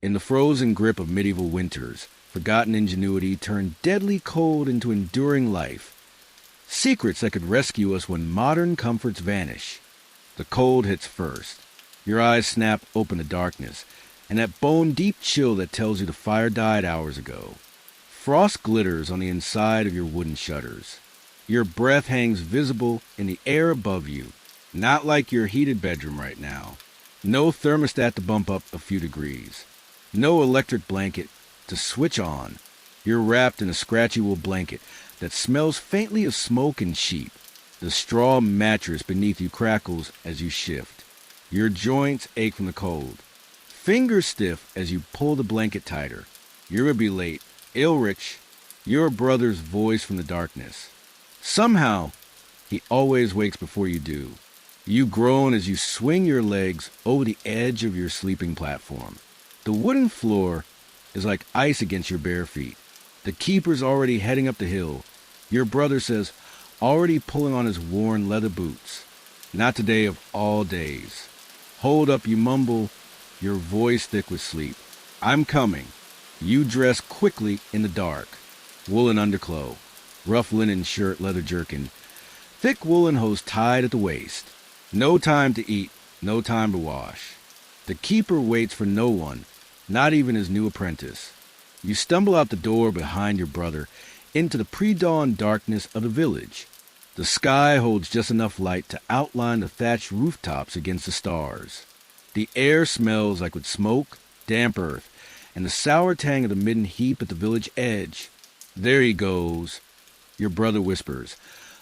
In the frozen grip of medieval winters, forgotten ingenuity turned deadly cold into enduring life. Secrets that could rescue us when modern comforts vanish. The cold hits first. Your eyes snap open to darkness, and that bone-deep chill that tells you the fire died hours ago. Frost glitters on the inside of your wooden shutters. Your breath hangs visible in the air above you, not like your heated bedroom right now. No thermostat to bump up a few degrees. No electric blanket to switch on. You're wrapped in a scratchy wool blanket that smells faintly of smoke and sheep. The straw mattress beneath you crackles as you shift. Your joints ache from the cold. Fingers stiff as you pull the blanket tighter. You're gonna be late. Ilrich, your brother's voice from the darkness. Somehow, he always wakes before you do. You groan as you swing your legs over the edge of your sleeping platform. The wooden floor is like ice against your bare feet. The keeper's already heading up the hill. Your brother says, already pulling on his worn leather boots. Not today of all days. Hold up, you mumble, your voice thick with sleep. I'm coming. You dress quickly in the dark. Woolen underclothes, rough linen shirt, leather jerkin, thick woolen hose tied at the waist. No time to eat, no time to wash. The keeper waits for no one, not even his new apprentice. You stumble out the door behind your brother into the pre-dawn darkness of the village. The sky holds just enough light to outline the thatched rooftops against the stars. The air smells like with smoke, damp earth, and the sour tang of the midden heap at the village edge. There he goes, your brother whispers,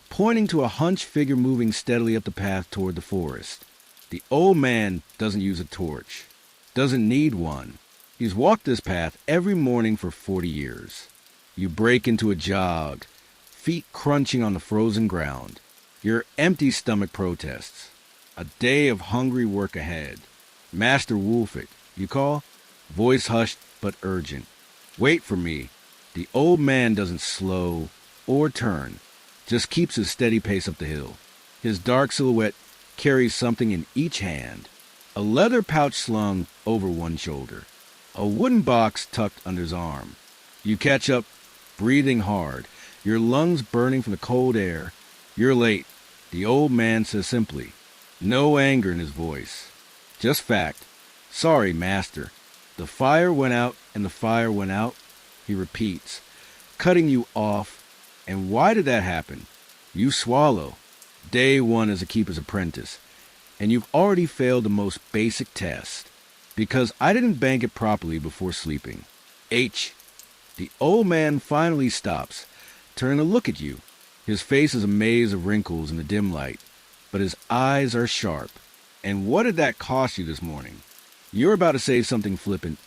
pointing to a hunched figure moving steadily up the path toward the forest. The old man doesn't use a torch, doesn't need one. He's walked this path every morning for 40 years. You break into a jog, feet crunching on the frozen ground. Your empty stomach protests. A day of hungry work ahead. Master Wolfick, you call? Voice hushed but urgent. Wait for me. The old man doesn't slow or turn, just keeps his steady pace up the hill. His dark silhouette carries something in each hand. A leather pouch slung over one shoulder. A wooden box tucked under his arm. You catch up, breathing hard, your lungs burning from the cold air. You're late, the old man says simply. No anger in his voice. Just fact. Sorry, master. The fire went out and the fire went out, he repeats, cutting you off. And why did that happen? You swallow. Day one as a keeper's apprentice. And you've already failed the most basic test. Because I didn't bank it properly before sleeping. H. The old man finally stops, turning to look at you. His face is a maze of wrinkles in the dim light, but his eyes are sharp. And what did that cost you this morning? You're about to say something flippant,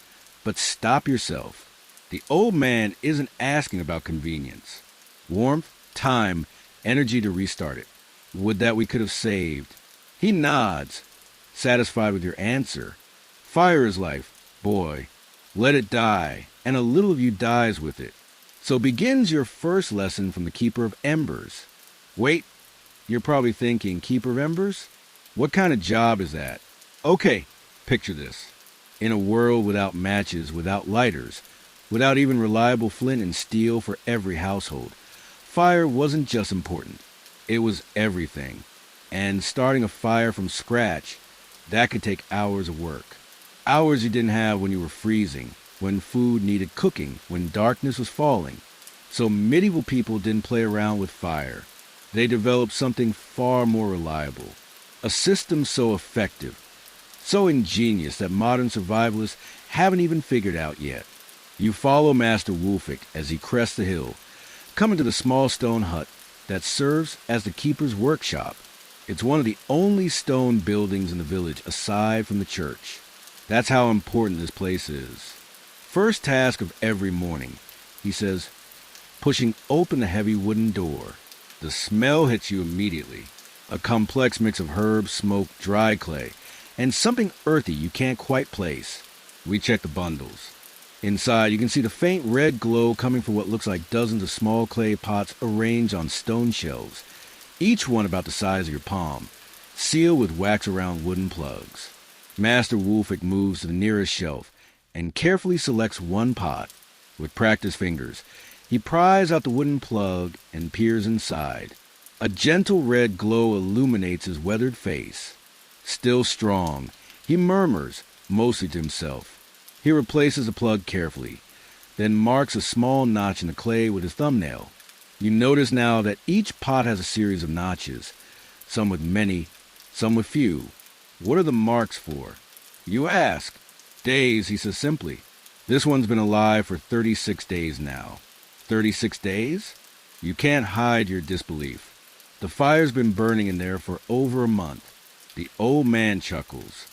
but stop yourself. The old man isn't asking about convenience. Warmth, time, energy to restart it. Would that we could have saved. He nods, satisfied with your answer. Fire is life, boy. Let it die, and a little of you dies with it. So begins your first lesson from the Keeper of Embers. Wait, you're probably thinking, Keeper of Embers? What kind of job is that? Okay, picture this. In a world without matches, without lighters, without even reliable flint and steel for every household, fire wasn't just important. It was everything. And starting a fire from scratch, that could take hours of work. Hours you didn't have when you were freezing, when food needed cooking, when darkness was falling. So medieval people didn't play around with fire. They developed something far more reliable. A system so effective, so ingenious that modern survivalists haven't even figured out yet. You follow Master Wolfick as he crests the hill, coming to the small stone hut that serves as the keeper's workshop. It's one of the only stone buildings in the village aside from the church. That's how important this place is. First task of every morning, he says, pushing open the heavy wooden door. The smell hits you immediately. A complex mix of herbs, smoke, dry clay, and something earthy you can't quite place. We check the bundles. Inside, you can see the faint red glow coming from what looks like dozens of small clay pots arranged on stone shelves, each one about the size of your palm, sealed with wax-around wooden plugs. Master Wolfick moves to the nearest shelf and carefully selects one pot. With practiced fingers, he pries out the wooden plug and peers inside. A gentle red glow illuminates his weathered face. Still strong, he murmurs, mostly to himself. He replaces the plug carefully, then marks a small notch in the clay with his thumbnail. You notice now that each pot has a series of notches, some with many, some with few. What are the marks for? You ask. Days, he says simply. This one's been alive for 36 days now. 36 days? You can't hide your disbelief. The fire's been burning in there for over a month. The old man chuckles.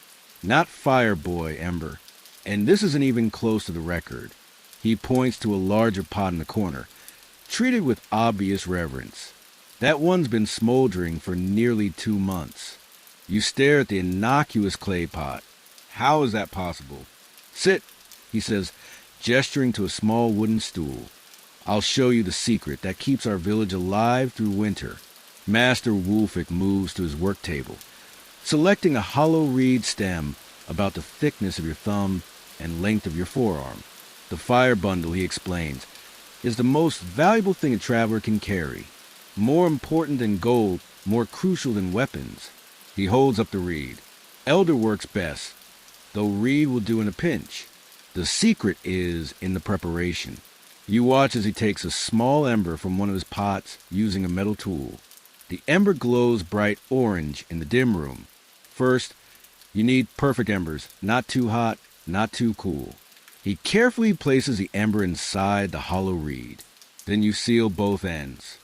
Not fire boy, Ember. And this isn't even close to the record. He points to a larger pot in the corner, treated with obvious reverence. That one's been smoldering for nearly 2 months. You stare at the innocuous clay pot. How is that possible? Sit, he says, gesturing to a small wooden stool. I'll show you the secret that keeps our village alive through winter. Master Wolfick moves to his work table, selecting a hollow reed stem about the thickness of your thumb and length of your forearm. The fire bundle, he explains, is the most valuable thing a traveler can carry. More important than gold, more crucial than weapons. He holds up the reed. Elder works best, though reed will do in a pinch. The secret is in the preparation. You watch as he takes a small ember from one of his pots using a metal tool. The ember glows bright orange in the dim room. First, you need perfect embers, not too hot, not too cool. He carefully places the ember inside the hollow reed. Then you seal both ends.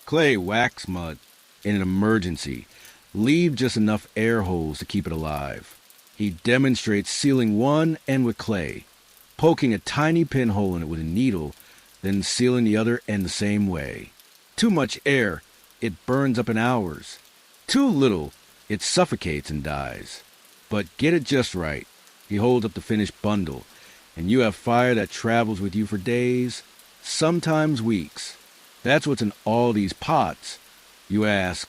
Clay, wax, mud. In an emergency, leave just enough air holes to keep it alive. He demonstrates sealing one end with clay, poking a tiny pinhole in it with a needle, then sealing the other end the same way. Too much air, it burns up in hours. Too little, it suffocates and dies. But get it just right. He holds up the finished bundle, and you have fire that travels with you for days, sometimes weeks. That's what's in all these pots, you ask,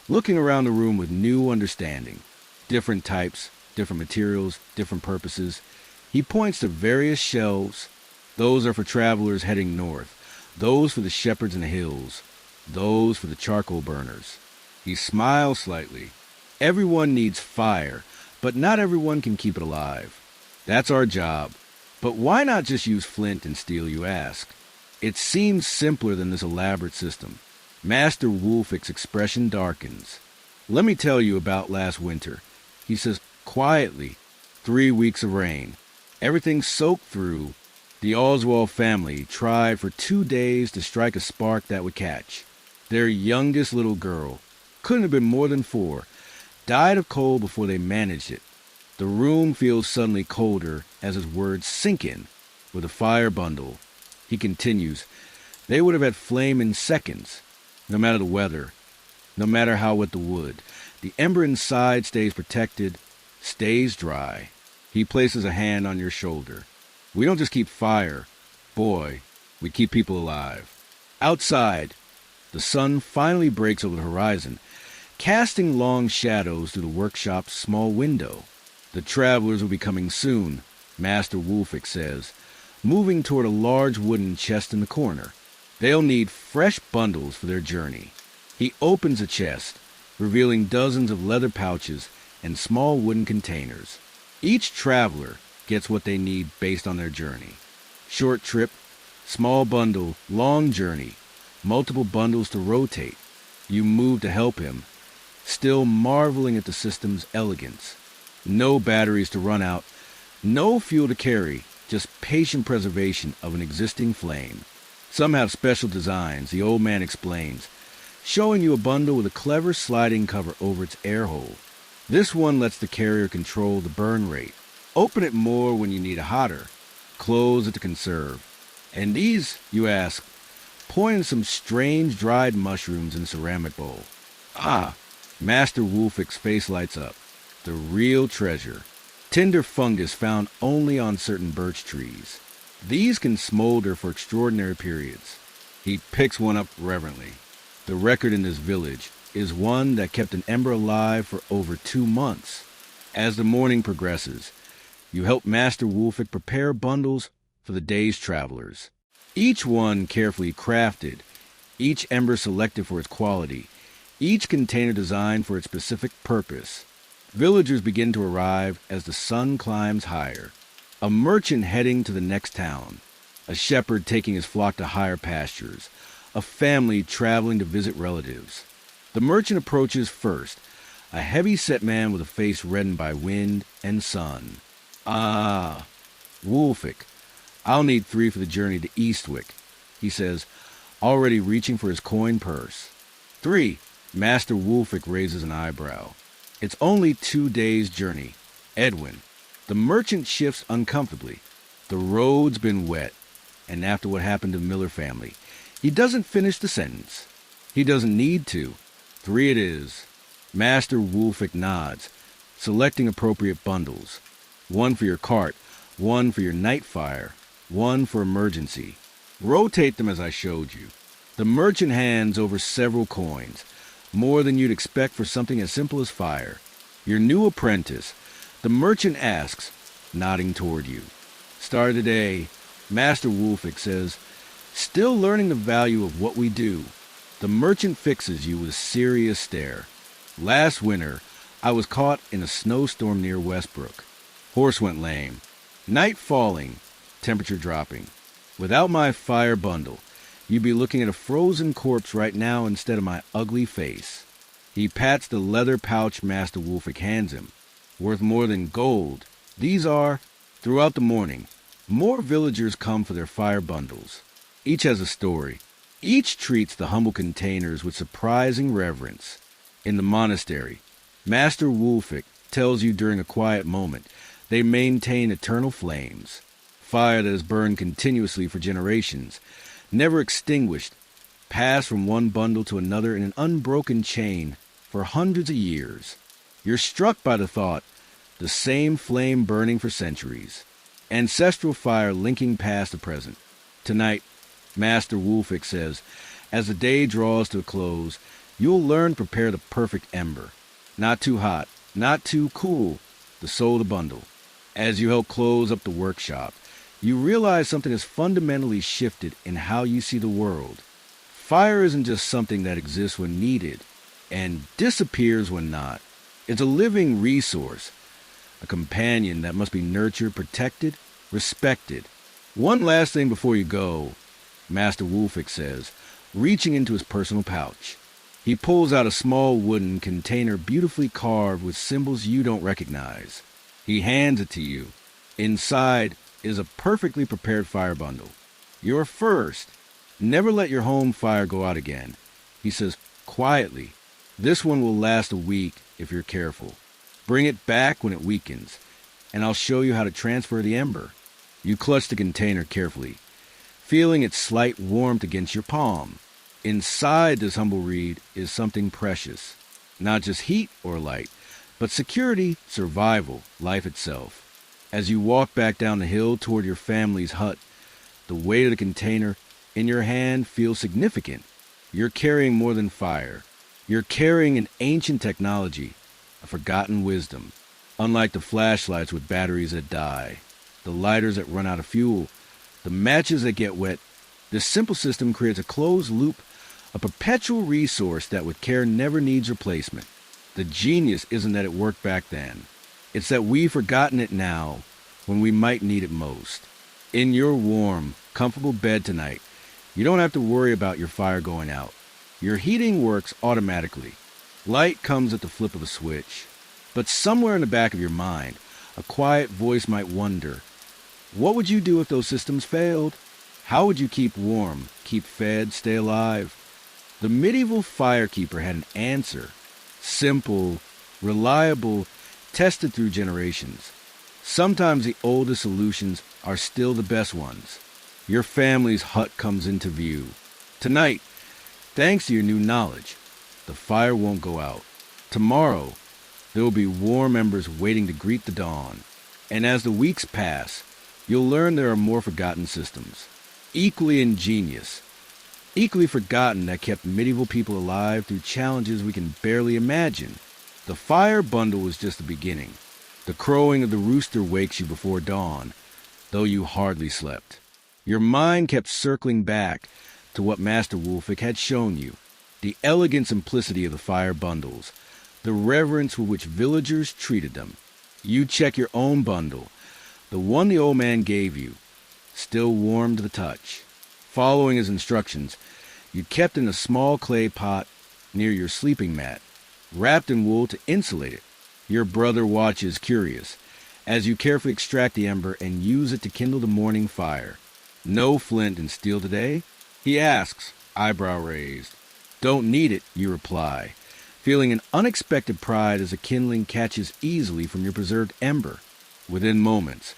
looking around the room with new understanding. Different types, different materials, different purposes. He points to various shelves. Those are for travelers heading north, those for the shepherds in the hills, those for the charcoal burners. He smiles slightly. Everyone needs fire, but not everyone can keep it alive. That's our job. But why not just use flint and steel, you ask? It seems simpler than this elaborate system. Master Wolfick's expression darkens. Let me tell you about last winter. He says quietly, 3 weeks of rain. Everything soaked through. The Oswald family tried for 2 days to strike a spark that would catch. Their youngest little girl, couldn't have been more than 4, died of cold before they managed it. The room feels suddenly colder as his words sink in. With a fire bundle, he continues, they would have had flame in seconds. No matter the weather, no matter how wet the wood, the ember inside stays protected, stays dry. He places a hand on your shoulder. We don't just keep fire, boy, we keep people alive. Outside, the sun finally breaks over the horizon, casting long shadows through the workshop's small window. The travelers will be coming soon, Master Wolfick says, moving toward a large wooden chest in the corner. They'll need fresh bundles for their journey. He opens a chest, revealing dozens of leather pouches and small wooden containers. Each traveler gets what they need based on their journey. Short trip, small bundle, long journey, multiple bundles to rotate. You move to help him, still marveling at the system's elegance. No batteries to run out, no fuel to carry, just patient preservation of an existing flame. Some have special designs, the old man explains, showing you a bundle with a clever sliding cover over its air hole. This one lets the carrier control the burn rate. Open it more when you need it hotter. Close it to conserve. And these, you ask, pointing some strange dried mushrooms in a ceramic bowl. Ah, Master Wolfick's face lights up. The real treasure. Tender fungus found only on certain birch trees. These can smolder for extraordinary periods. He picks one up reverently. The record in this village is one that kept an ember alive for over 2 months. As the morning progresses, You help Master Wolfic prepare bundles for the day's travelers. Each one carefully crafted, each ember selected for its quality, each container designed for its specific purpose. Villagers begin to arrive as the sun climbs higher. A merchant heading to the next town, a shepherd taking his flock to higher pastures, a family traveling to visit relatives. The merchant approaches first, a heavy-set man with a face reddened by wind and sun. "Ah, Wolfic, I'll need 3 for the journey to Eastwick," he says, already reaching for his coin purse. 3, Master Wolfic raises an eyebrow. "It's only 2 days' journey. Edwin." The merchant shifts uncomfortably. The road's been wet, and after what happened to the Miller family, he doesn't finish the sentence. He doesn't need to. 3 it is. Master Wolfic nods, selecting appropriate bundles. 1 for your cart, 1 for your night fire, 1 for emergency. Rotate them as I showed you. The merchant hands over several coins, more than you'd expect for something as simple as fire. Your new apprentice, the merchant asks, nodding toward you. "Start today," Master Wolfic says, "still learning the value of what we do." The merchant fixes you with a serious stare. "Last winter, I was caught in a snowstorm near Westbrook. Horse went lame. Night falling, temperature dropping. Without my fire bundle, you'd be looking at a frozen corpse right now instead of my ugly face." He pats the leather pouch Master Wolfic hands him. "Worth more than gold. These are." Throughout the morning, more villagers come for their fire bundles. Each has a story. Each treats the humble containers with surprising reverence. In the monastery, Master Wolfic tells you during a quiet moment they maintain eternal flames. Fire that has burned continuously for generations, never extinguished, passed from one bundle to another in an unbroken chain for hundreds of years. You're struck by the thought, the same flame burning for centuries. Ancestral fire linking past the present. Tonight, Master Wolfic says, as the day draws to a close, you'll learn to prepare the perfect ember. Not too hot, not too cool, the soul of the bundle. As you help close up the workshop, you realize something has fundamentally shifted in how you see the world. Fire isn't just something that exists when needed and disappears when not. It's a living resource, a companion that must be nurtured, protected, respected. "One last thing before you go," Master Wolfic says, reaching into his personal pouch. He pulls out a small wooden container beautifully carved with symbols you don't recognize. He hands it to you. Inside is a perfectly prepared fire bundle. "Your first. Never let your home fire go out again," he says quietly. "This one will last a week if you're careful. Bring it back when it weakens, and I'll show you how to transfer the ember." You clutch the container carefully, feeling its slight warmth against your palm. Inside this humble reed is something precious. Not just heat or light, but security, survival, life itself. As you walk back down the hill toward your family's hut, the weight of the container in your hand feels significant. You're carrying more than fire. You're carrying an ancient technology, a forgotten wisdom. Unlike the flashlights with batteries that die, the lighters that run out of fuel, the matches that get wet, this simple system creates a closed loop, a perpetual resource that with care never needs replacement. The genius isn't that it worked back then. It's that we've forgotten it now, when we might need it most. In your warm, comfortable bed tonight, you don't have to worry about your fire going out. Your heating works automatically. Light comes at the flip of a switch. But somewhere in the back of your mind, a quiet voice might wonder, what would you do if those systems failed? How would you keep warm, keep fed, stay alive? The medieval firekeeper had an answer. Simple, reliable, tested through generations. Sometimes the oldest solutions are still the best ones. Your family's hut comes into view. Tonight, thanks to your new knowledge, the fire won't go out. Tomorrow, there will be warm embers waiting to greet the dawn. And as the weeks pass, you'll learn there are more forgotten systems, equally ingenious, equally forgotten, that kept medieval people alive through challenges we can barely imagine. The fire bundle was just the beginning. The crowing of the rooster wakes you before dawn, though you hardly slept. Your mind kept circling back to what Master Wolfick had shown you, the elegant simplicity of the fire bundles, the reverence with which villagers treated them. You check your own bundle, the one the old man gave you, still warm to the touch. Following his instructions, you kept in a small clay pot near your sleeping mat, wrapped in wool to insulate it. Your brother watches curious, as you carefully extract the ember and use it to kindle the morning fire. No flint and steel today? He asks, eyebrow raised. Don't need it, you reply, feeling an unexpected pride as the kindling catches easily from your preserved ember. Within moments,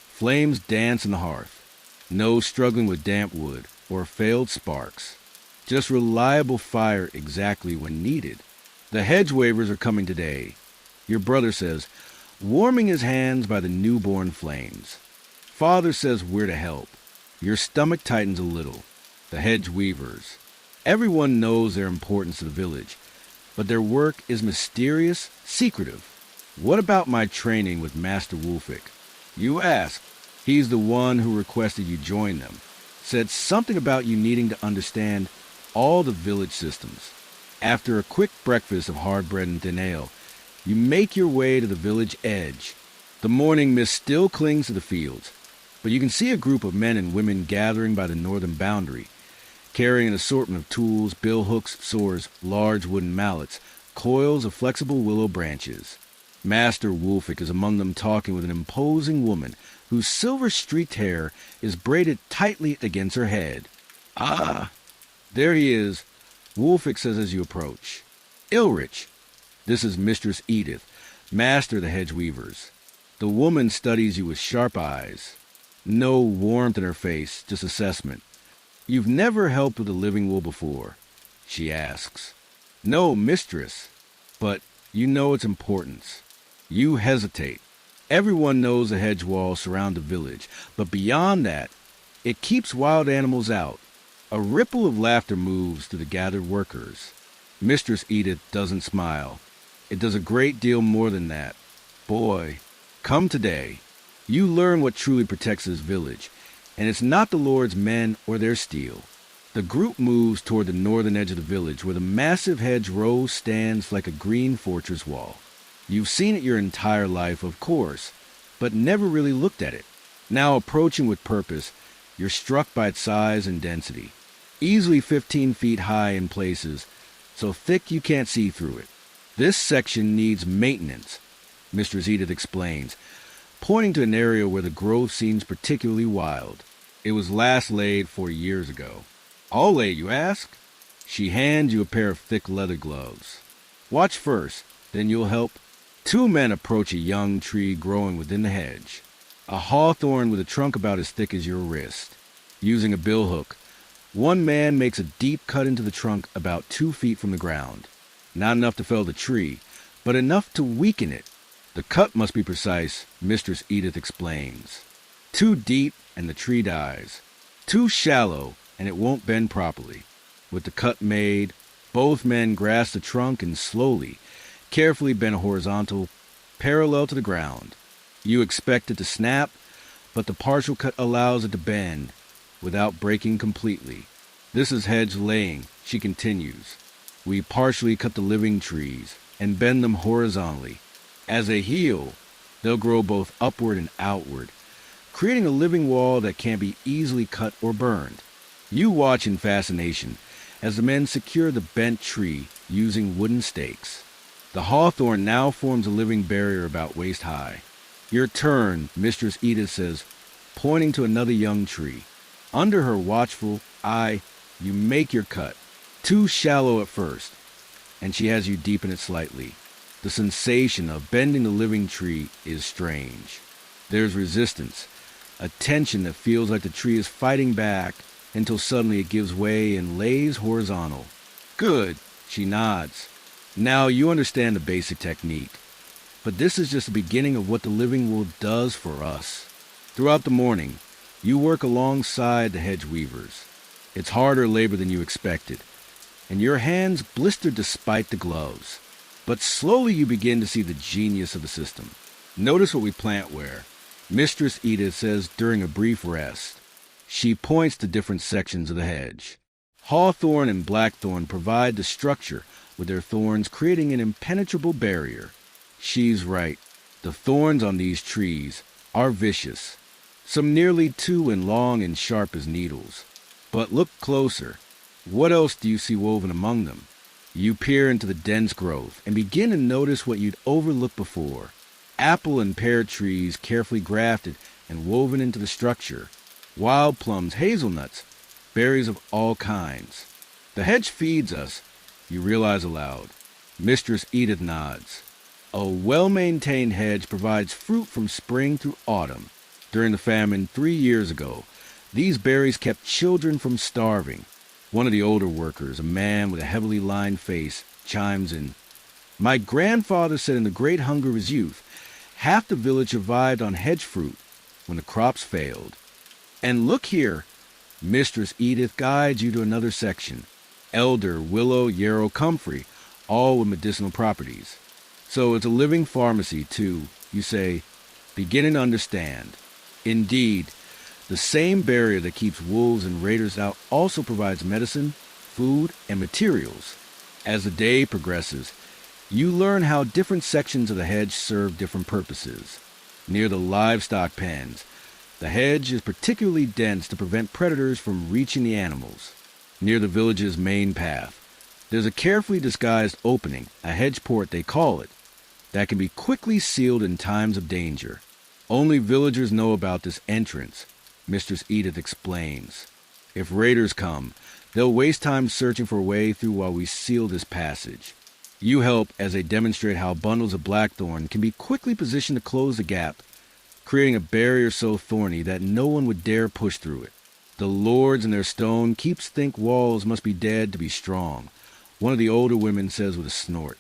flames dance in the hearth. No struggling with damp wood or failed sparks. Just reliable fire exactly when needed. The hedge wavers are coming today, your brother says, warming his hands by the newborn flames. Father says we're to help. Your stomach tightens a little. The hedge weavers. Everyone knows their importance to the village, but their work is mysterious, secretive. What about my training with Master Wolfick? You ask. He's the one who requested you join them. Said something about you needing to understand all the village systems. After a quick breakfast of hard bread and thin ale, you make your way to the village edge. The morning mist still clings to the fields, but you can see a group of men and women gathering by the northern boundary, carrying an assortment of tools, bill hooks, saws, large wooden mallets, coils of flexible willow branches. Master Wolfick is among them, talking with an imposing woman whose silver-streaked hair is braided tightly against her head. Ah, there he is, Wolfick says as you approach. Ilrich, this is Mistress Edith, master of the hedge weavers. The woman studies you with sharp eyes. No warmth in her face, just assessment. You've never helped with the living wool before, she asks. No, mistress, but you know its importance. You hesitate. Everyone knows the hedge walls surround the village, but beyond that, it keeps wild animals out. A ripple of laughter moves through the gathered workers. Mistress Edith doesn't smile. It does a great deal more than that. Boy, come today. You learn what truly protects this village, and it's not the Lord's men or their steel. The group moves toward the northern edge of the village, where the massive hedge row stands like a green fortress wall. You've seen it your entire life, of course, but never really looked at it. Now approaching with purpose, you're struck by its size and density. Easily 15 feet high in places, so thick you can't see through it. This section needs maintenance, Mistress Edith explains, pointing to an area where the growth seems particularly wild. It was last laid 4 years ago. All laid, you ask? She hands you a pair of thick leather gloves. Watch first, then you'll help. 2 men approach a young tree growing within the hedge. A hawthorn with a trunk about as thick as your wrist. Using a billhook, one man makes a deep cut into the trunk about 2 feet from the ground. Not enough to fell the tree, but enough to weaken it. The cut must be precise, Mistress Edith explains. Too deep and the tree dies. Too shallow and it won't bend properly. With the cut made, both men grasp the trunk and slowly, carefully bend horizontal, parallel to the ground. You expect it to snap, but the partial cut allows it to bend without breaking completely. This is hedge laying, she continues. We partially cut the living trees and bend them horizontally. As they heal, they'll grow both upward and outward, creating a living wall that can't be easily cut or burned. You watch in fascination as the men secure the bent tree using wooden stakes. The hawthorn now forms a living barrier about waist high. Your turn, Mistress Edith says, pointing to another young tree. Under her watchful eye, you make your cut. Too shallow at first, and she has you deepen it slightly. The sensation of bending the living tree is strange. There's resistance, a tension that feels like the tree is fighting back until suddenly it gives way and lays horizontal. Good, she nods. Now you understand the basic technique. But this is just the beginning of what the living wool does for us. Throughout the morning, you work alongside the hedge weavers. It's harder labor than you expected, and your hands blister despite the gloves. But slowly you begin to see the genius of the system. Notice what we plant where. Mistress Edith says during a brief rest. She points to different sections of the hedge. Hawthorn and blackthorn provide the structure, with their thorns creating an impenetrable barrier. She's right. The thorns on these trees are vicious, some nearly 2 and long and sharp as needles. But look closer. What else do you see woven among them? You peer into the dense growth and begin to notice what you'd overlooked before. Apple and pear trees carefully grafted and woven into the structure. Wild plums, hazelnuts, berries of all kinds. The hedge feeds us, you realize aloud. Mistress Edith nods. A well-maintained hedge provides fruit from spring through autumn. During the famine 3 years ago, these berries kept children from starving. One of the older workers, a man with a heavily lined face, chimes in. My grandfather said in the great hunger of his youth, half the village survived on hedge fruit when the crops failed. And look here, Mistress Edith guides you to another section. Elder, willow, yarrow, comfrey, all with medicinal properties. So it's a living pharmacy, too, you say, beginning to understand. Indeed, the same barrier that keeps wolves and raiders out also provides medicine, food, and materials. As the day progresses, you learn how different sections of the hedge serve different purposes. Near the livestock pens, the hedge is particularly dense to prevent predators from reaching the animals. Near the village's main path, there's a carefully disguised opening, a hedge port they call it, that can be quickly sealed in times of danger. Only villagers know about this entrance, Mistress Edith explains. If raiders come, they'll waste time searching for a way through while we seal this passage. You help as they demonstrate how bundles of blackthorn can be quickly positioned to close the gap, creating a barrier so thorny that no one would dare push through it. The lords and their stone keeps think walls must be dead to be strong. One of the older women says with a snort.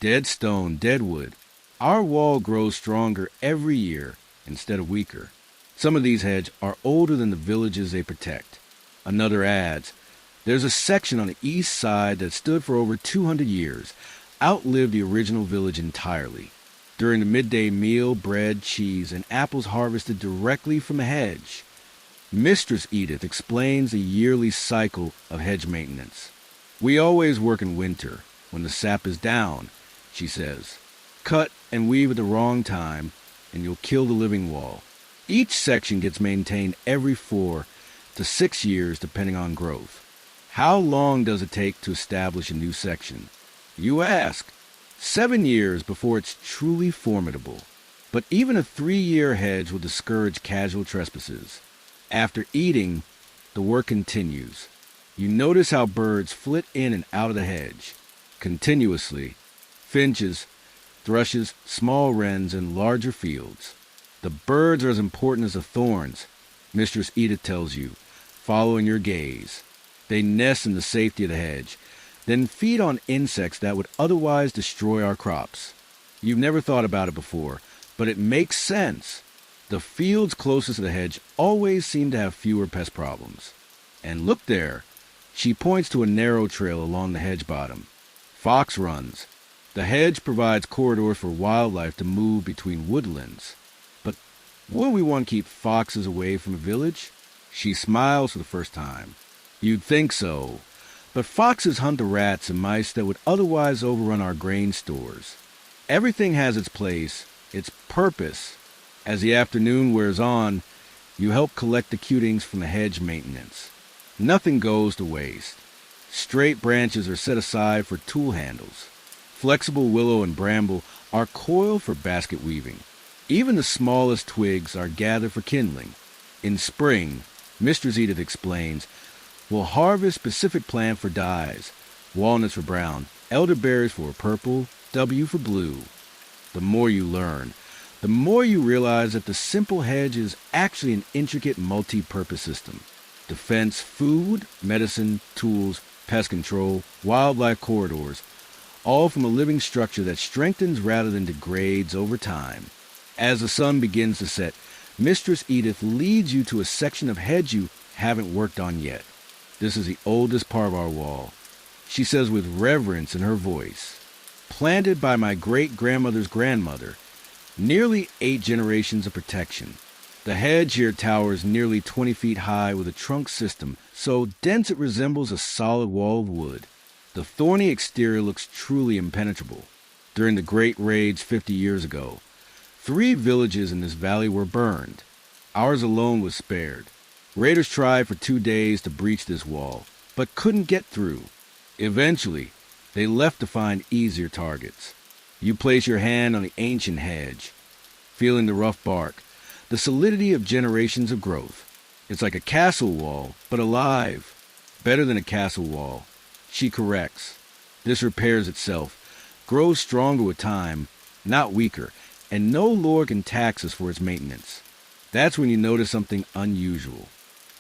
Dead stone, dead wood. Our wall grows stronger every year instead of weaker. Some of these hedges are older than the villages they protect. Another adds, there's a section on the east side that stood for over 200 years, outlived the original village entirely. During the midday meal, bread, cheese, and apples harvested directly from the hedge. Mistress Edith explains the yearly cycle of hedge maintenance. We always work in winter, when the sap is down, she says. Cut and weave at the wrong time, and you'll kill the living wall. Each section gets maintained every 4 to 6 years depending on growth. How long does it take to establish a new section? You ask. 7 years before it's truly formidable. But even a 3-year hedge will discourage casual trespasses. After eating, the work continues. You notice how birds flit in and out of the hedge, continuously. Finches, thrushes, small wrens, and larger fields. The birds are as important as the thorns, Mistress Edith tells you, following your gaze. They nest in the safety of the hedge, then feed on insects that would otherwise destroy our crops. You've never thought about it before, but it makes sense. The fields closest to the hedge always seem to have fewer pest problems. And look there. She points to a narrow trail along the hedge bottom. Fox runs. The hedge provides corridors for wildlife to move between woodlands. But wouldn't we want to keep foxes away from the village? She smiles for the first time. You'd think so. But foxes hunt the rats and mice that would otherwise overrun our grain stores. Everything has its place, its purpose. As the afternoon wears on, you help collect the cutings from the hedge maintenance. Nothing goes to waste. Straight branches are set aside for tool handles. Flexible willow and bramble are coiled for basket weaving. Even the smallest twigs are gathered for kindling. In spring, Mistress Edith explains, we'll harvest specific plant for dyes, walnuts for brown, elderberries for purple, W for blue. The more you learn, the more you realize that the simple hedge is actually an intricate multi-purpose system. Defense, food, medicine, tools, pest control, wildlife corridors, all from a living structure that strengthens rather than degrades over time. As the sun begins to set, Mistress Edith leads you to a section of hedge you haven't worked on yet. This is the oldest part of our wall, she says with reverence in her voice. Planted by my great-grandmother's grandmother, Nearly 8 generations of protection. The hedge here towers nearly 20 feet high with a trunk system so dense it resembles a solid wall of wood. The thorny exterior looks truly impenetrable. During the Great Raids 50 years ago, 3 villages in this valley were burned. Ours alone was spared. Raiders tried for 2 days to breach this wall, but couldn't get through. Eventually, they left to find easier targets. You place your hand on the ancient hedge, feeling the rough bark, the solidity of generations of growth. It's like a castle wall, but alive. Better than a castle wall. She corrects. This repairs itself, grows stronger with time, not weaker, and no lord can tax us for its maintenance. That's when you notice something unusual.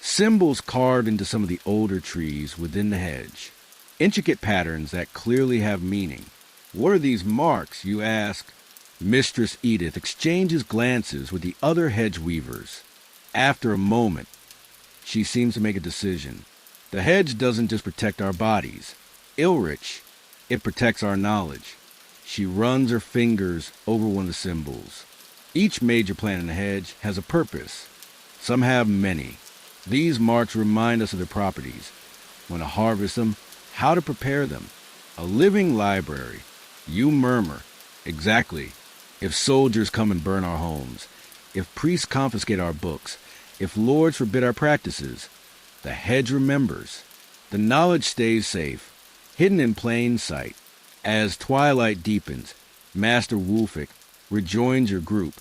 Symbols carved into some of the older trees within the hedge. Intricate patterns that clearly have meaning. What are these marks, you ask? Mistress Edith exchanges glances with the other hedge weavers. After a moment, she seems to make a decision. The hedge doesn't just protect our bodies. Ilrich, it protects our knowledge. She runs her fingers over one of the symbols. Each major plant in the hedge has a purpose. Some have many. These marks remind us of their properties. When to harvest them, how to prepare them. A living library. You murmur. Exactly. If soldiers come and burn our homes, if priests confiscate our books, if lords forbid our practices, the hedge remembers. The knowledge stays safe, hidden in plain sight. As twilight deepens, Master Wulfik rejoins your group,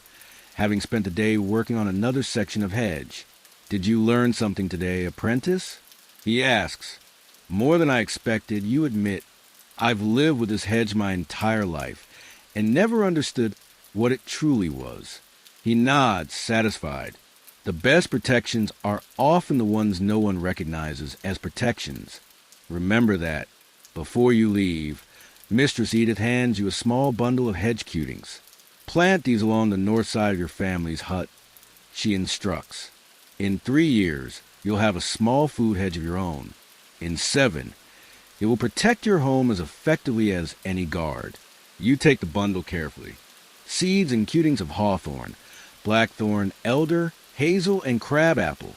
having spent the day working on another section of hedge. Did you learn something today, apprentice? He asks. More than I expected, you admit. I've lived with this hedge my entire life and never understood what it truly was. He nods, satisfied. The best protections are often the ones no one recognizes as protections. Remember that. Before you leave, Mistress Edith hands you a small bundle of hedge cutings. Plant these along the north side of your family's hut. She instructs. In 3 years, you'll have a small food hedge of your own. In 7, it will protect your home as effectively as any guard. You take the bundle carefully. Seeds and cutings of hawthorn, blackthorn, elder, hazel, and crabapple.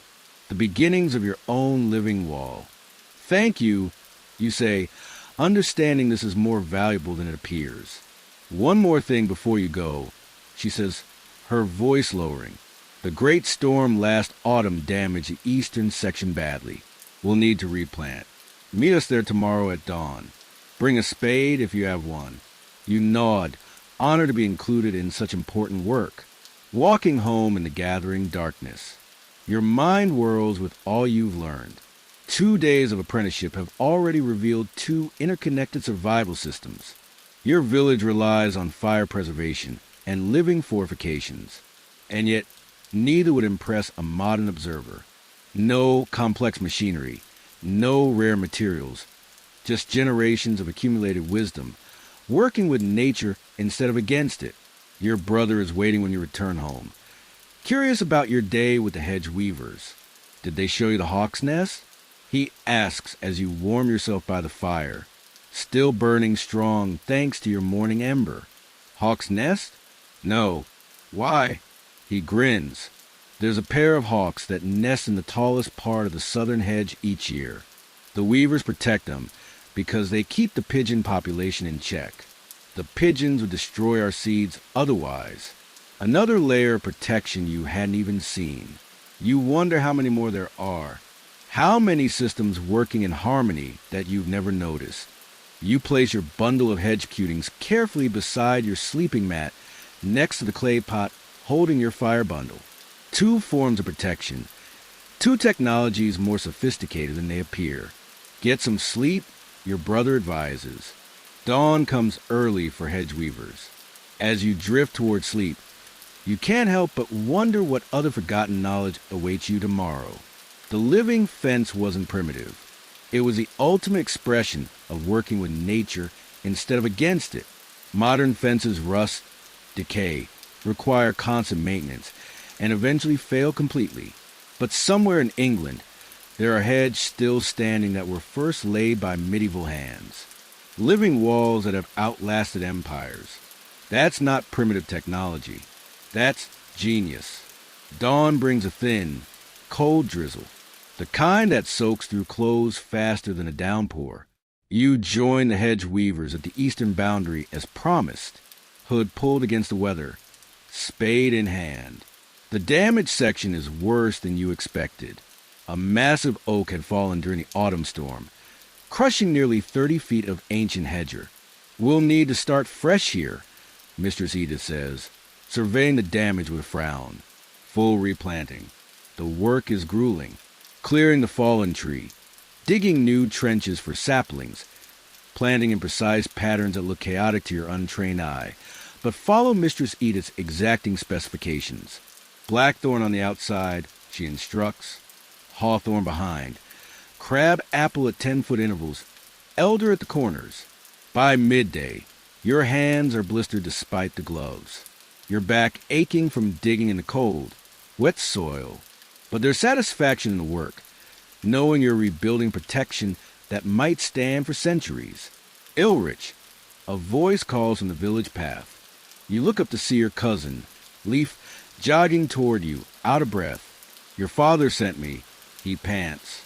The beginnings of your own living wall. Thank you, you say, understanding this is more valuable than it appears. One more thing before you go, she says, her voice lowering. The great storm last autumn damaged the eastern section badly. We'll need to replant. Meet us there tomorrow at dawn. Bring a spade if you have one. You nod, honored to be included in such important work. Walking home in the gathering darkness. Your mind whirls with all you've learned. 2 days of apprenticeship have already revealed 2 interconnected survival systems. Your village relies on fire preservation and living fortifications. And yet, neither would impress a modern observer. No complex machinery, no rare materials, just generations of accumulated wisdom, working with nature instead of against it. Your brother is waiting when you return home. Curious about your day with the hedge weavers. Did they show you the hawk's nest? He asks as you warm yourself by the fire, still burning strong thanks to your morning ember. Hawk's nest? No. Why? He grins. There's a pair of hawks that nest in the tallest part of the southern hedge each year. The weavers protect them because they keep the pigeon population in check. The pigeons would destroy our seeds otherwise. Another layer of protection you hadn't even seen. You wonder how many more there are. How many systems working in harmony that you've never noticed. You place your bundle of hedge cutings carefully beside your sleeping mat next to the clay pot holding your fire bundle. 2 forms of protection. 2 technologies more sophisticated than they appear. Get some sleep, your brother advises. Dawn comes early for hedge weavers. As you drift toward sleep, you can't help but wonder what other forgotten knowledge awaits you tomorrow. The living fence wasn't primitive. It was the ultimate expression of working with nature instead of against it. Modern fences rust, decay, require constant maintenance, and eventually fail completely. But somewhere in England, there are hedges still standing that were first laid by medieval hands. Living walls that have outlasted empires. That's not primitive technology. That's genius. Dawn brings a thin, cold drizzle, the kind that soaks through clothes faster than a downpour. You join the hedge weavers at the eastern boundary as promised, hood pulled against the weather, spade in hand. The damaged section is worse than you expected. A massive oak had fallen during the autumn storm, crushing nearly 30 feet of ancient hedger. We'll need to start fresh here, Mistress Edith says, surveying the damage with a frown. Full replanting. The work is grueling. Clearing the fallen tree, digging new trenches for saplings, planting in precise patterns that look chaotic to your untrained eye, but follow Mistress Edith's exacting specifications. Blackthorn on the outside, she instructs, hawthorn behind, crab apple at 10-foot intervals, elder at the corners. By midday, your hands are blistered despite the gloves, your back aching from digging in the cold, wet soil. But there's satisfaction in the work, knowing you're rebuilding protection that might stand for centuries. Ilrich, a voice calls from the village path. You look up to see your cousin, Leaf, jogging toward you, out of breath. Your father sent me, he pants.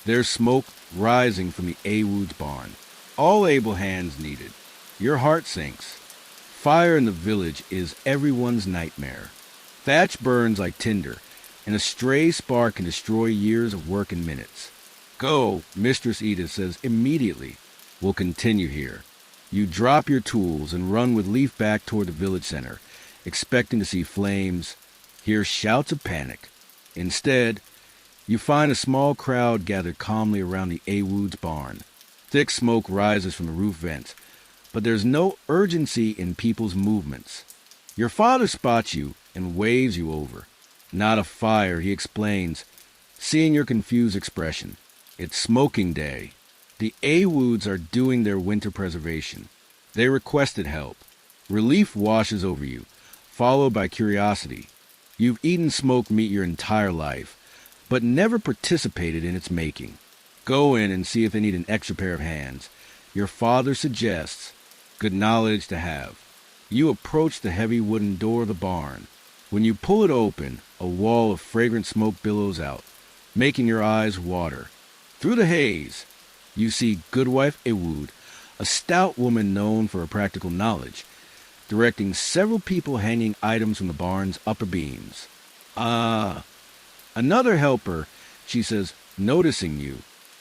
There's smoke rising from the Awood's barn. All able hands needed. Your heart sinks. Fire in the village is everyone's nightmare. Thatch burns like tinder, and a stray spark can destroy years of work in minutes. Go, Mistress Edith says immediately. We'll continue here. You drop your tools and run with Leaf back toward the village center, expecting to see flames, hear shouts of panic. Instead, you find a small crowd gathered calmly around the Awood's barn. Thick smoke rises from the roof vents, but there's no urgency in people's movements. Your father spots you and waves you over. Not a fire, he explains, seeing your confused expression. It's smoking day. The Awoods are doing their winter preservation. They requested help. Relief washes over you, followed by curiosity. You've eaten smoked meat your entire life, but never participated in its making. Go in and see if they need an extra pair of hands. Your father suggests. Good knowledge to have. You approach the heavy wooden door of the barn. When you pull it open, a wall of fragrant smoke billows out, making your eyes water. Through the haze, you see Goodwife Awood, a stout woman known for her practical knowledge, directing several people hanging items from the barn's upper beams. Another helper, she says, noticing you.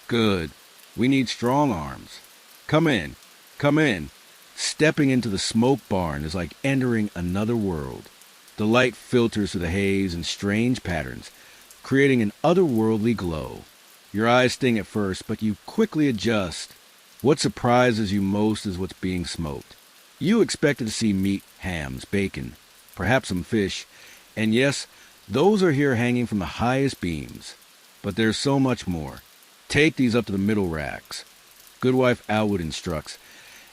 Good. We need strong arms. Come in. Come in. Stepping into the smoke barn is like entering another world. The light filters through the haze in strange patterns, creating an otherworldly glow. Your eyes sting at first, but you quickly adjust. What surprises you most is what's being smoked. You expected to see meat, hams, bacon, perhaps some fish, and yes, those are here hanging from the highest beams. But there's so much more. Take these up to the middle racks. Goodwife Alwood instructs,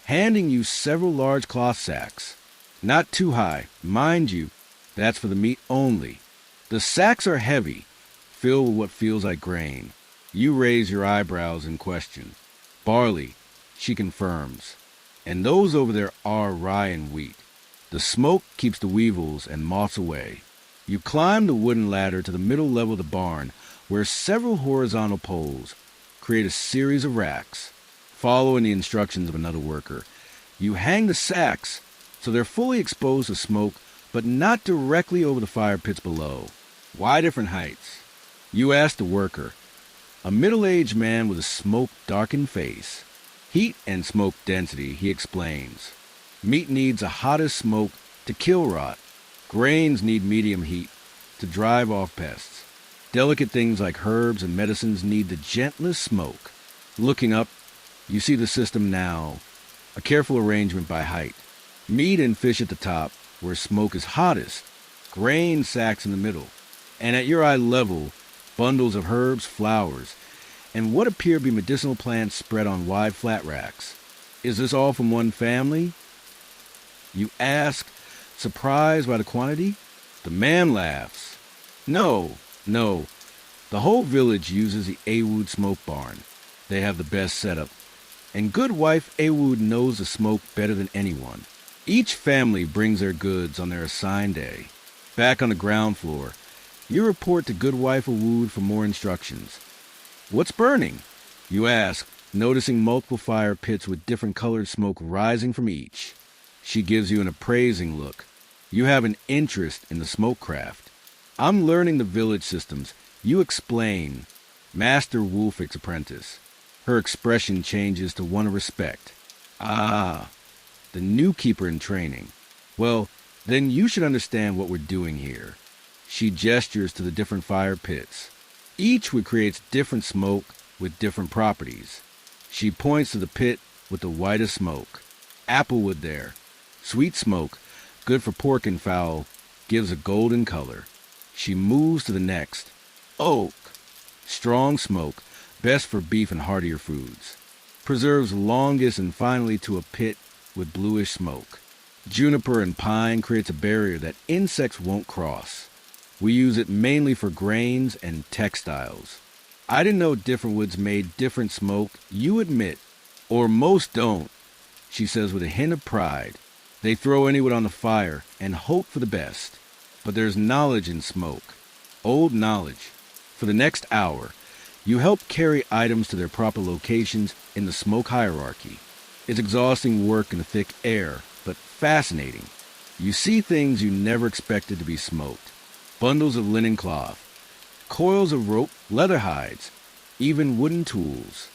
handing you several large cloth sacks. Not too high, mind you, that's for the meat only. The sacks are heavy, filled with what feels like grain. You raise your eyebrows in question. Barley, she confirms. And those over there are rye and wheat. The smoke keeps the weevils and moths away. You climb the wooden ladder to the middle level of the barn, where several horizontal poles create a series of racks. Following the instructions of another worker, you hang the sacks so they're fully exposed to smoke, but not directly over the fire pits below. Why different heights? You ask the worker, a middle-aged man with a smoke-darkened face. Heat and smoke density, he explains. Meat needs the hottest smoke to kill rot. Grains need medium heat to drive off pests. Delicate things like herbs and medicines need the gentlest smoke. Looking up, you see the system now, a careful arrangement by height. Meat and fish at the top, where smoke is hottest, grain sacks in the middle, and at your eye level, bundles of herbs, flowers, and what appear to be medicinal plants spread on wide flat racks. Is this all from one family? You ask, surprised by the quantity? The man laughs. No. The whole village uses the Awood smoke barn. They have the best setup. And Goodwife Awood knows the smoke better than anyone. Each family brings their goods on their assigned day. Back on the ground floor, you report to Goodwife Awood for more instructions. What's burning? You ask, noticing multiple fire pits with different colored smoke rising from each. She gives you an appraising look. You have an interest in the smoke craft. I'm learning the village systems. You explain. Master Wolfick's apprentice. Her expression changes to one of respect. Ah, the new keeper in training. Well, then you should understand what we're doing here. She gestures to the different fire pits. Each would create different smoke with different properties. She points to the pit with the whitest smoke. Applewood there. Sweet smoke, good for pork and fowl, gives a golden color. She moves to the next. Oak. Strong smoke, best for beef and heartier foods. Preserves longest and finally to a pit with bluish smoke. Juniper and pine creates a barrier that insects won't cross. We use it mainly for grains and textiles. I didn't know different woods made different smoke, you admit. Or most don't, she says with a hint of pride. They throw any wood on the fire and hope for the best. But there's knowledge in smoke. Old knowledge. For the next hour, you help carry items to their proper locations in the smoke hierarchy. It's exhausting work in the thick air, but fascinating. You see things you never expected to be smoked. Bundles of linen cloth, coils of rope, leather hides, even wooden tools.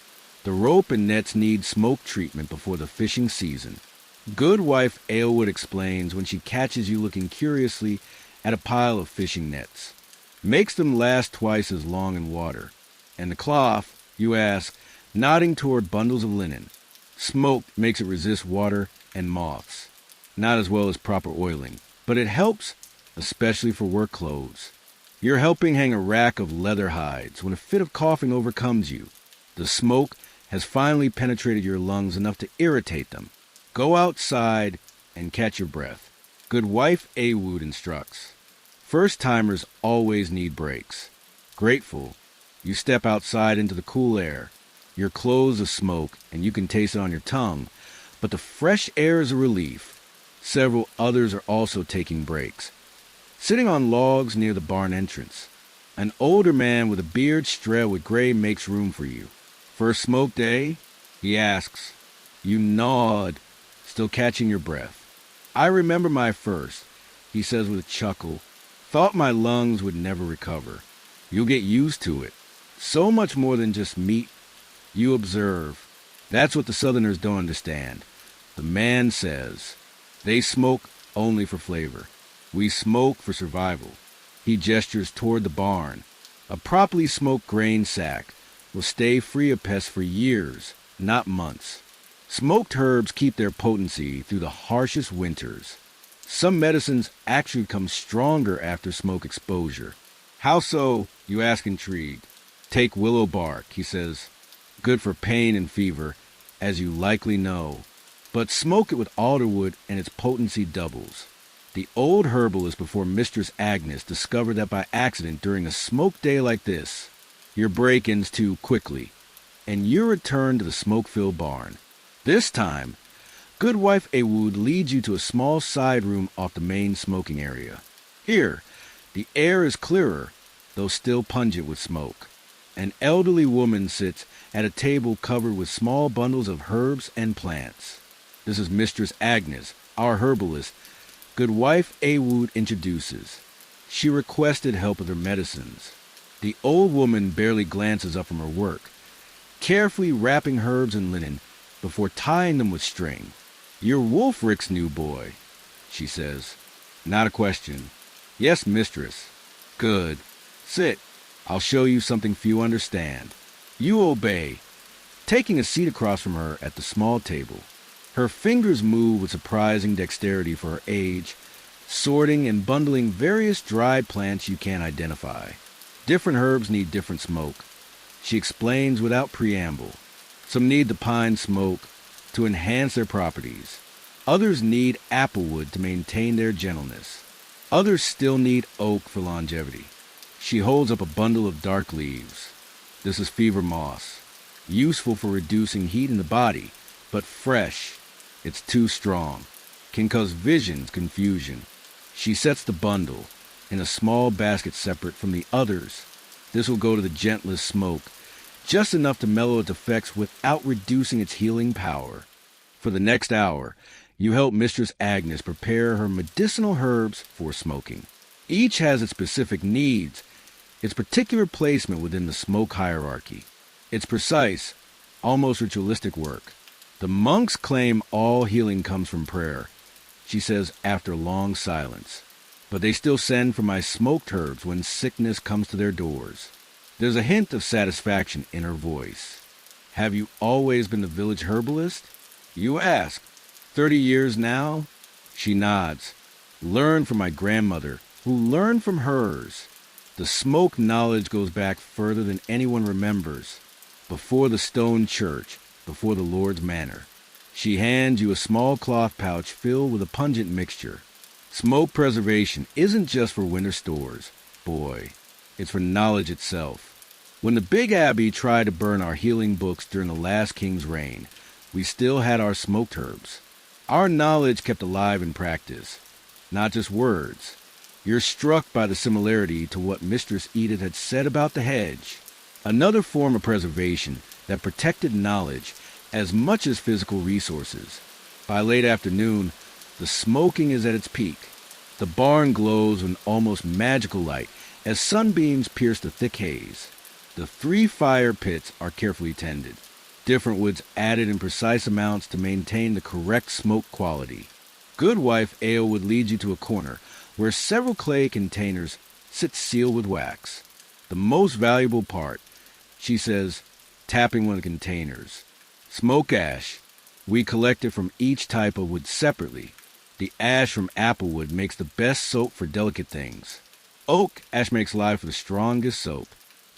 The rope and nets need smoke treatment before the fishing season. Goodwife Aylwood explains when she catches you looking curiously at a pile of fishing nets. Makes them last twice as long in water. And the cloth, you ask, nodding toward bundles of linen. Smoke makes it resist water and moths. Not as well as proper oiling, but it helps, especially for work clothes. You're helping hang a rack of leather hides when a fit of coughing overcomes you. The smoke has finally penetrated your lungs enough to irritate them. Go outside and catch your breath. Goodwife Awood instructs. First-timers always need breaks. Grateful, you step outside into the cool air. Your clothes are smoke and you can taste it on your tongue, but the fresh air is a relief. Several others are also taking breaks. Sitting on logs near the barn entrance. An older man with a beard streaked with gray makes room for you. First smoke day? He asks. You nod, still catching your breath. I remember my first, he says with a chuckle. Thought my lungs would never recover. You'll get used to it. So much more than just meat. You observe. That's what the Southerners don't understand. The man says, they smoke only for flavor. We smoke for survival. He gestures toward the barn. A properly smoked grain sack will stay free of pests for years, not months. Smoked herbs keep their potency through the harshest winters. Some medicines actually become stronger after smoke exposure. How so, you ask intrigued. Take willow bark, he says. Good for pain and fever, as you likely know. But smoke it with alderwood and its potency doubles. The old herbalist before Mistress Agnes discovered that by accident during a smoke day like this. Your break-ins too quickly, and you return to the smoke-filled barn. This time, Goodwife Awood leads you to a small side room off the main smoking area. Here, the air is clearer, though still pungent with smoke. An elderly woman sits at a table covered with small bundles of herbs and plants. This is Mistress Agnes, our herbalist. Goodwife Awood introduces. She requested help with her medicines. The old woman barely glances up from her work, carefully wrapping herbs in linen before tying them with string. You're Wolfrick's new boy, she says. Not a question. Yes, mistress. Good. Sit. I'll show you something few understand. You obey, taking a seat across from her at the small table. Her fingers move with surprising dexterity for her age, sorting and bundling various dried plants you can't identify. Different herbs need different smoke. She explains without preamble. Some need the pine smoke to enhance their properties. Others need applewood to maintain their gentleness. Others still need oak for longevity. She holds up a bundle of dark leaves. This is fever moss, useful for reducing heat in the body, but fresh. It's too strong. can cause visions confusion. She sets the bundle in a small basket separate from the others. This will go to the gentlest smoke, just enough to mellow its effects without reducing its healing power. For the next hour, you help Mistress Agnes prepare her medicinal herbs for smoking. Each has its specific needs, its particular placement within the smoke hierarchy. It's precise, almost ritualistic work. The monks claim all healing comes from prayer, she says after a long silence. But they still send for my smoked herbs when sickness comes to their doors. There's a hint of satisfaction in her voice. Have you always been the village herbalist? You ask. 30 years now? She nods. Learned from my grandmother, who learned from hers. The smoke knowledge goes back further than anyone remembers. Before the stone church, before the Lord's manor. She hands you a small cloth pouch filled with a pungent mixture. Smoke preservation isn't just for winter stores, boy. It's for knowledge itself. When the Big Abbey tried to burn our healing books during the last king's reign, we still had our smoked herbs. Our knowledge kept alive in practice, not just words. You're struck by the similarity to what Mistress Edith had said about the hedge. Another form of preservation that protected knowledge as much as physical resources. By late afternoon, the smoking is at its peak. The barn glows with an almost magical light as sunbeams pierce the thick haze. The 3 fire pits are carefully tended, different woods added in precise amounts to maintain the correct smoke quality. Goodwife Ale would lead you to a corner where several clay containers sit sealed with wax. The most valuable part, she says, tapping one of the containers. Smoke ash. We collect it from each type of wood separately. The ash from applewood makes the best soap for delicate things. Oak ash makes lye for the strongest soap.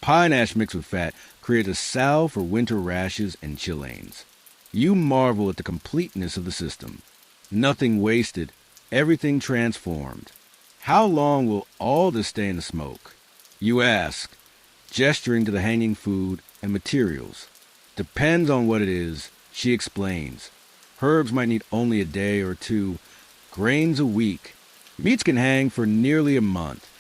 Pine ash mixed with fat creates a salve for winter rashes and chilblains. You marvel at the completeness of the system. Nothing wasted, everything transformed. How long will all this stay in the smoke? You ask, gesturing to the hanging food and materials. Depends on what it is, she explains. Herbs might need only a day or 2, grains a week. Meats can hang for nearly a month,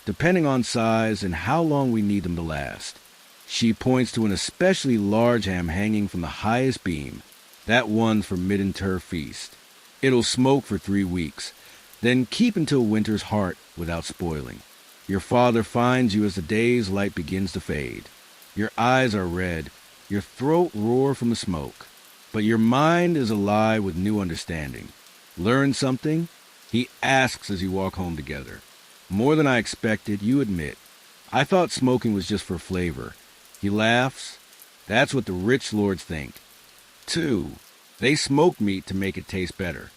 depending on size and how long we need them to last. She points to an especially large ham hanging from the highest beam. That one's for mid-winter feast. It'll smoke for 3 weeks, then keep until winter's heart without spoiling. Your father finds you as the day's light begins to fade. Your eyes are red, your throat roars from the smoke, but your mind is alive with new understanding. Learn something? He asks as you walk home together. More than I expected, you admit. I thought smoking was just for flavor. He laughs. That's what the rich lords think. 2, they smoke meat to make it taste better.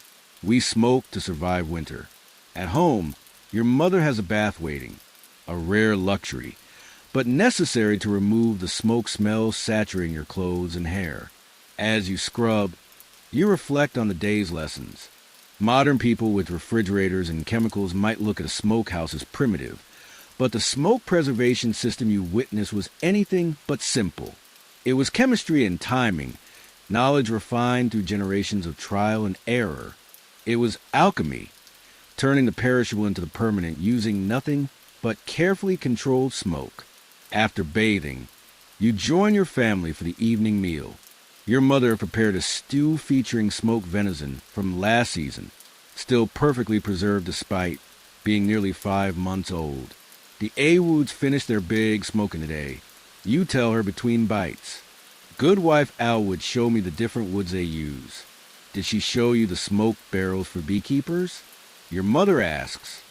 We smoke to survive winter. At home, your mother has a bath waiting, a rare luxury, but necessary to remove the smoke smell saturating your clothes and hair. As you scrub, you reflect on the day's lessons. Modern people with refrigerators and chemicals might look at a smokehouse as primitive, but the smoke preservation system you witnessed was anything but simple. It was chemistry and timing, knowledge refined through generations of trial and error. It was alchemy, turning the perishable into the permanent using nothing but carefully controlled smoke. After bathing, you join your family for the evening meal. Your mother prepared a stew featuring smoked venison from last season, still perfectly preserved despite being nearly 5 months old. The Awoods finish their big smoking today. You tell her between bites. Goodwife Al would show me the different woods they use. Did she show you the smoke barrels for beekeepers? Your mother asks.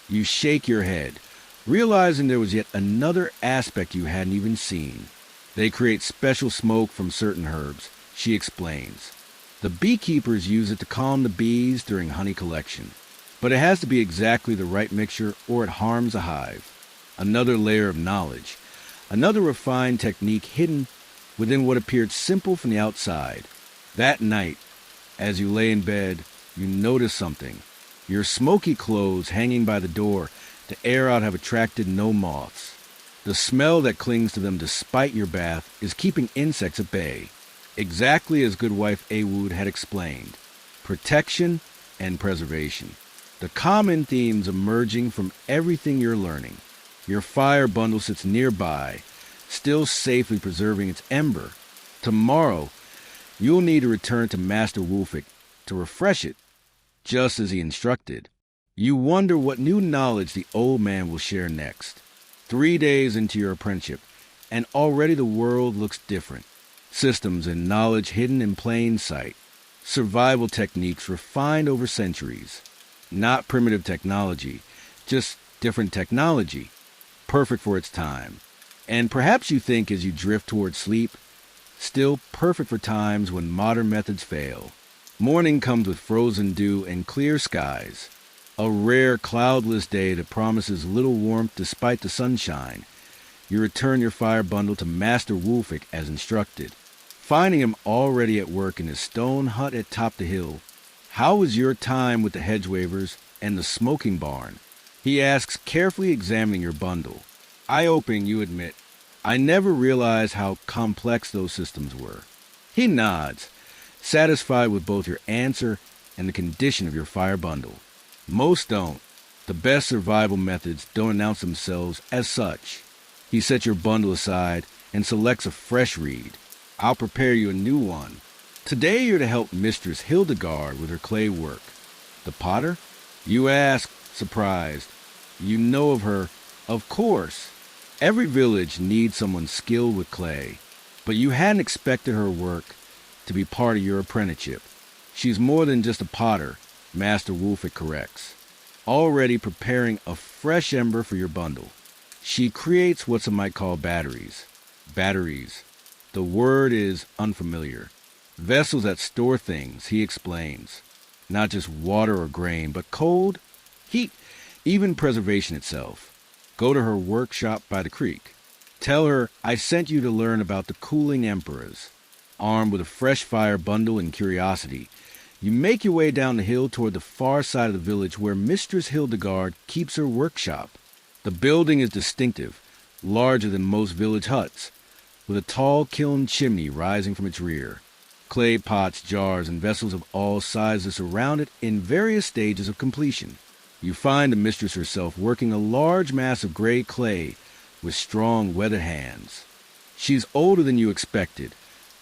You shake your head, realizing there was yet another aspect you hadn't even seen. They create special smoke from certain herbs, she explains. The beekeepers use it to calm the bees during honey collection. But it has to be exactly the right mixture or it harms a hive. Another layer of knowledge. Another refined technique hidden within what appeared simple from the outside. That night, as you lay in bed, you notice something. Your smoky clothes hanging by the door to air out have attracted no moths. The smell that clings to them despite your bath is keeping insects at bay, exactly as Goodwife Awood had explained. Protection and preservation. The common themes emerging from everything you're learning. Your fire bundle sits nearby, still safely preserving its ember. Tomorrow, you'll need to return to Master Wulfik to refresh it, just as he instructed. You wonder what new knowledge the old man will share next. 3 days into your apprenticeship, and already the world looks different. Systems and knowledge hidden in plain sight. Survival techniques refined over centuries. Not primitive technology, just different technology, perfect for its time. And perhaps you think as you drift toward sleep, still perfect for times when modern methods fail. Morning comes with frozen dew and clear skies. A rare cloudless day that promises little warmth despite the sunshine. You return your fire bundle to Master Wulfik as instructed, finding him already at work in his stone hut atop the hill. How was your time with the hedge waivers and the smoking barn? He asks, carefully examining your bundle. Eye-opening, you admit. I never realized how complex those systems were. He nods, satisfied with both your answer and the condition of your fire bundle. Most don't. The best survival methods don't announce themselves as such. He sets your bundle aside and selects a fresh reed. I'll prepare you a new one. Today you're to help Mistress Hildegard with her clay work. The potter? You ask, surprised. You know of her, of course. Every village needs someone skilled with clay, but you hadn't expected her work to be part of your apprenticeship. She's more than just a potter, Master Wulfik corrects, already preparing a fresh ember for your bundle. She creates what some might call batteries. Batteries. The word is unfamiliar. Vessels that store things, he explains. Not just water or grain, but cold, heat, even preservation itself. Go to her workshop by the creek. Tell her I sent you to learn about the cooling embers. Armed with a fresh fire bundle and curiosity, you make your way down the hill toward the far side of the village where Mistress Hildegard keeps her workshop. The building is distinctive, larger than most village huts, with a tall kiln chimney rising from its rear. Clay pots, jars, and vessels of all sizes surround it in various stages of completion. You find the mistress herself working a large mass of gray clay with strong, weathered hands. She's older than you expected,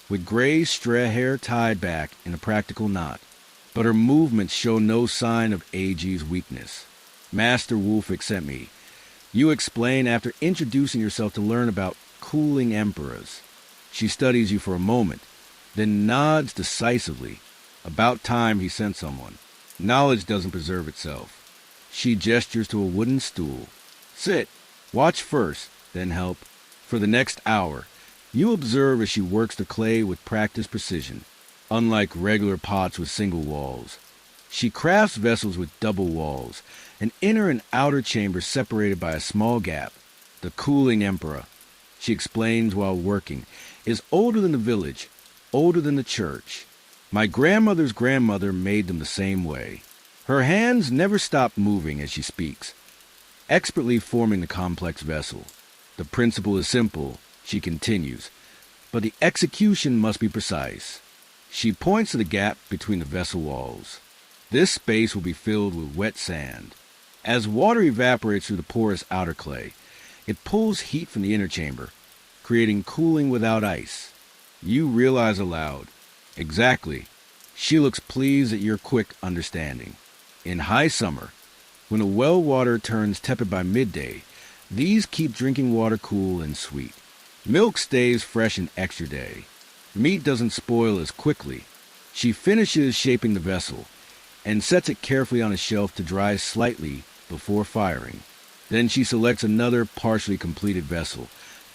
with gray straw hair tied back in a practical knot, but her movements show no sign of AG's weakness. Master Wulfik sent me. You explain after introducing yourself to learn about cooling emperors. She studies you for a moment, then nods decisively. About time he sent someone. Knowledge doesn't preserve itself. She gestures to a wooden stool. Sit. Watch first, then help. For the next hour, you observe as she works the clay with practiced precision. Unlike regular pots with single walls, she crafts vessels with double walls, an inner and outer chamber separated by a small gap. The cooling emperor, she explains while working, is older than the village, older than the church. My grandmother's grandmother made them the same way. Her hands never stop moving as she speaks, expertly forming the complex vessel. The principle is simple, she continues, but the execution must be precise. She points to the gap between the vessel walls. This space will be filled with wet sand. As water evaporates through the porous outer clay, it pulls heat from the inner chamber, creating cooling without ice. You realize aloud. Exactly. She looks pleased at your quick understanding. In high summer, when the well water turns tepid by midday, these keep drinking water cool and sweet. Milk stays fresh an extra day. Meat doesn't spoil as quickly. She finishes shaping the vessel and sets it carefully on a shelf to dry slightly before firing. Then she selects another partially completed vessel,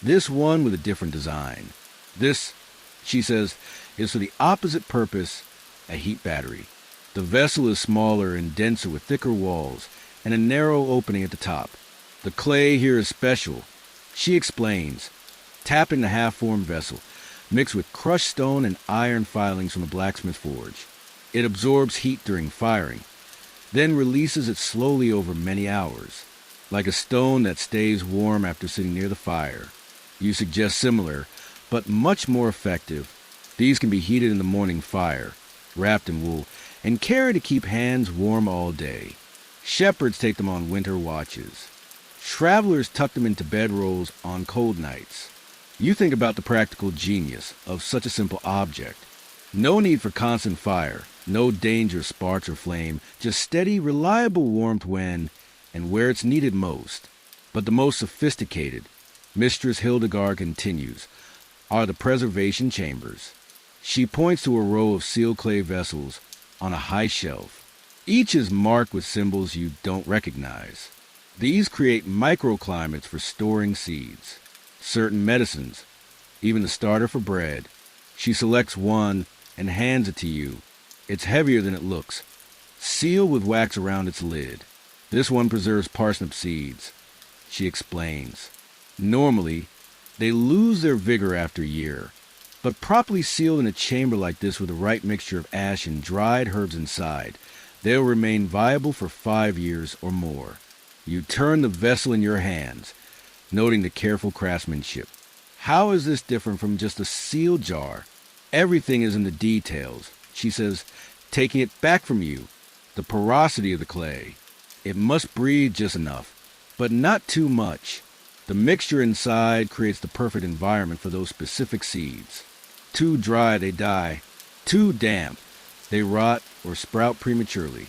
this one with a different design. This, she says, is for the opposite purpose, a heat battery. The vessel is smaller and denser with thicker walls and a narrow opening at the top. The clay here is special, she explains, tapping the half-formed vessel, mixed with crushed stone and iron filings from the blacksmith forge. It absorbs heat during firing, then releases it slowly over many hours, like a stone that stays warm after sitting near the fire. You suggest similar, but much more effective. These can be heated in the morning fire, wrapped in wool, and carry to keep hands warm all day. Shepherds take them on winter watches. Travelers tuck them into bedrolls on cold nights. You think about the practical genius of such a simple object. No need for constant fire, no danger of sparks or flame, just steady, reliable warmth when and where it's needed most. But the most sophisticated, Mistress Hildegard continues, are the preservation chambers. She points to a row of sealed clay vessels on a high shelf. Each is marked with symbols you don't recognize. These create microclimates for storing seeds, certain medicines, even the starter for bread. She selects one and hands it to you. It's heavier than it looks, sealed with wax around its lid. This one preserves parsnip seeds, she explains. Normally, they lose their vigor after a year, but properly sealed in a chamber like this with the right mixture of ash and dried herbs inside, they'll remain viable for 5 years or more. You turn the vessel in your hands, noting the careful craftsmanship. How is this different from just a sealed jar? Everything is in the details, she says, taking it back from you. The porosity of the clay. It must breathe just enough, but not too much. The mixture inside creates the perfect environment for those specific seeds. Too dry, they die. Too damp, they rot or sprout prematurely.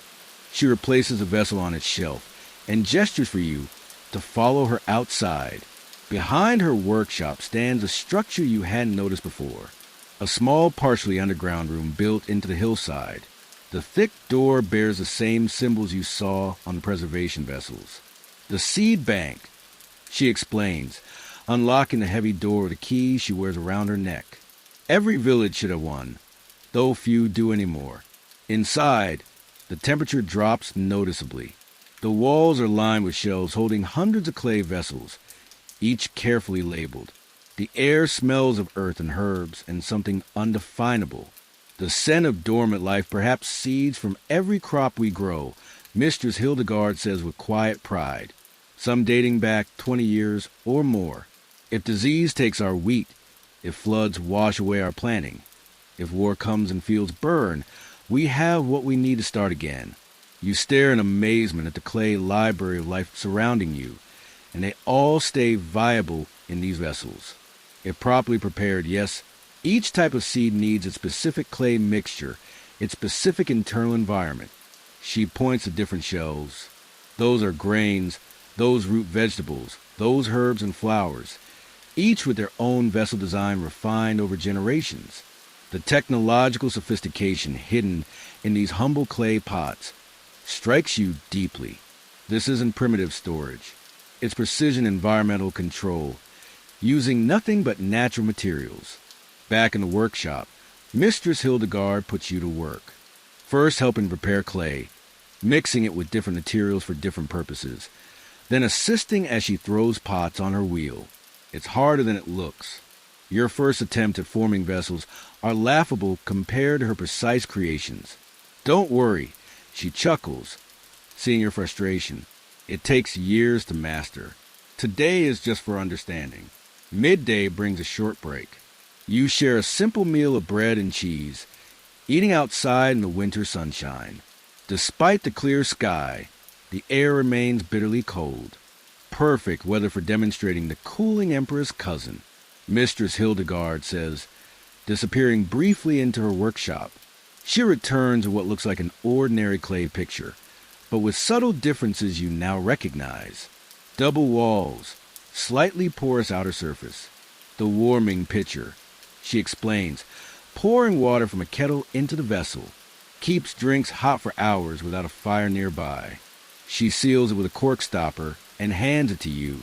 She replaces the vessel on its shelf and gestures for you to follow her outside. Behind her workshop stands a structure you hadn't noticed before. A small, partially underground room built into the hillside. The thick door bears the same symbols you saw on the preservation vessels. The seed bank, she explains, unlocking the heavy door with a key she wears around her neck. Every village should have one, though few do anymore. Inside, the temperature drops noticeably. The walls are lined with shelves holding hundreds of clay vessels, each carefully labeled. The air smells of earth and herbs and something undefinable. The scent of dormant life, perhaps seeds from every crop we grow, Mistress Hildegard says with quiet pride, some dating back 20 years or more. If disease takes our wheat, if floods wash away our planting, if war comes and fields burn, we have what we need to start again. You stare in amazement at the clay library of life surrounding you, and they all stay viable in these vessels. If properly prepared, yes, each type of seed needs its specific clay mixture, its specific internal environment. She points to different shelves. Those are grains, those root vegetables, those herbs and flowers, each with their own vessel design refined over generations. The technological sophistication hidden in these humble clay pots strikes you deeply. This isn't primitive storage. It's precision environmental control, using nothing but natural materials. Back in the workshop, Mistress Hildegard puts you to work. First helping prepare clay, mixing it with different materials for different purposes, then assisting as she throws pots on her wheel. It's harder than it looks. Your first attempt at forming vessels are laughable compared to her precise creations. Don't worry, she chuckles, seeing your frustration. It takes years to master. Today is just for understanding. Midday brings a short break. You share a simple meal of bread and cheese, eating outside in the winter sunshine. Despite the clear sky, the air remains bitterly cold. Perfect weather for demonstrating the cooling emperor's cousin. Mistress Hildegard says, disappearing briefly into her workshop. She returns with what looks like an ordinary clay picture, but with subtle differences you now recognize. Double walls, slightly porous outer surface. The warming pitcher, she explains, pouring water from a kettle into the vessel. Keeps drinks hot for hours without a fire nearby. She seals it with a cork stopper and hands it to you.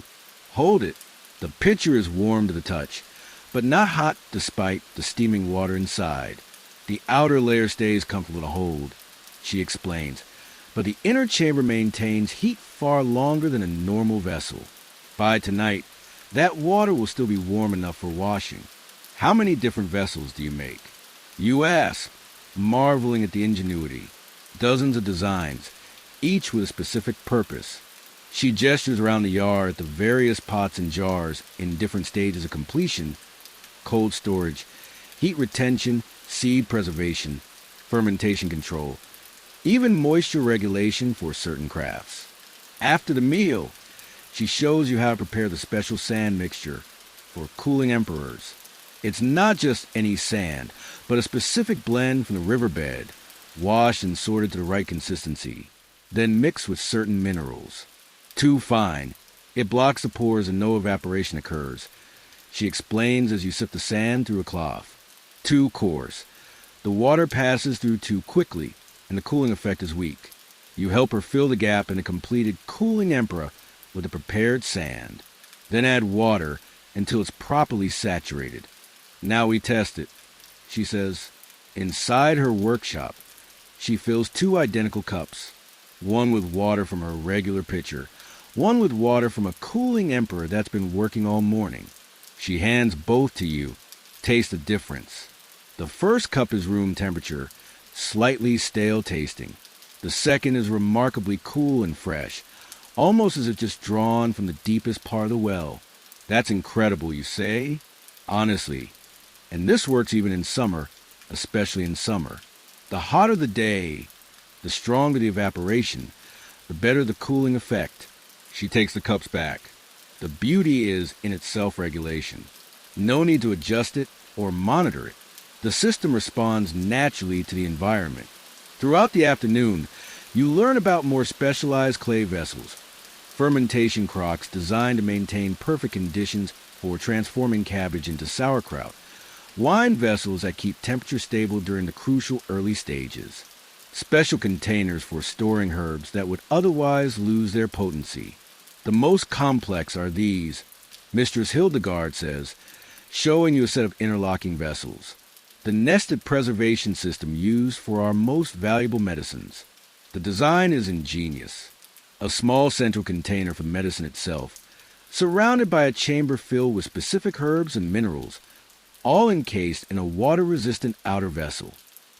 Hold it. The pitcher is warm to the touch, but not hot despite the steaming water inside. The outer layer stays comfortable to hold, she explains, but the inner chamber maintains heat far longer than a normal vessel. By tonight, that water will still be warm enough for washing. How many different vessels do you make? You ask, marveling at the ingenuity. Dozens of designs, each with a specific purpose. She gestures around the yard at the various pots and jars in different stages of completion: cold storage, heat retention, seed preservation, fermentation control, even moisture regulation for certain crafts. After the meal, she shows you how to prepare the special sand mixture for cooling embers. It's not just any sand, but a specific blend from the riverbed, washed and sorted to the right consistency, then mixed with certain minerals. Too fine, it blocks the pores and no evaporation occurs. She explains as you sift the sand through a cloth. Too coarse, the water passes through too quickly, and the cooling effect is weak. You help her fill the gap in a completed cooling empera with the prepared sand. Then add water until it's properly saturated. Now we test it, she says. Inside her workshop, she fills 2 identical cups, one with water from her regular pitcher, one with water from a cooling emperor that's been working all morning. She hands both to you. Taste the difference. The first cup is room temperature, slightly stale tasting. The second is remarkably cool and fresh, almost as if just drawn from the deepest part of the well. That's incredible, you say? Honestly. And this works even in summer, especially in summer. The hotter the day, the stronger the evaporation, the better the cooling effect. She takes the cups back. The beauty is in its self-regulation. No need to adjust it or monitor it. The system responds naturally to the environment. Throughout the afternoon, you learn about more specialized clay vessels, fermentation crocks designed to maintain perfect conditions for transforming cabbage into sauerkraut, wine vessels that keep temperature stable during the crucial early stages, special containers for storing herbs that would otherwise lose their potency. The most complex are these, Mistress Hildegard says, showing you a set of interlocking vessels, the nested preservation system used for our most valuable medicines. The design is ingenious. A small central container for medicine itself, surrounded by a chamber filled with specific herbs and minerals, all encased in a water-resistant outer vessel.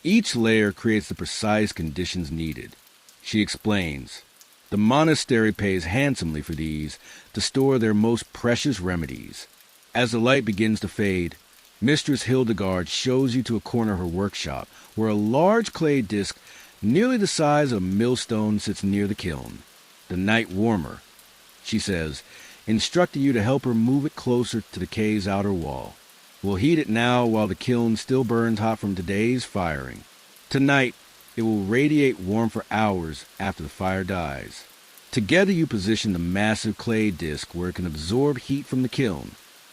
Each layer creates the precise conditions needed. She explains, the monastery pays handsomely for these to store their most precious remedies. As the light begins to fade, Mistress Hildegard shows you to a corner of her workshop where a large clay disc nearly the size of a millstone sits near the kiln. The night warmer, she says, instructing you to help her move it closer to the cave's outer wall. We'll heat it now while the kiln still burns hot from today's firing. Tonight, it will radiate warm for hours after the fire dies. Together you position the massive clay disc where it can absorb heat from the kiln.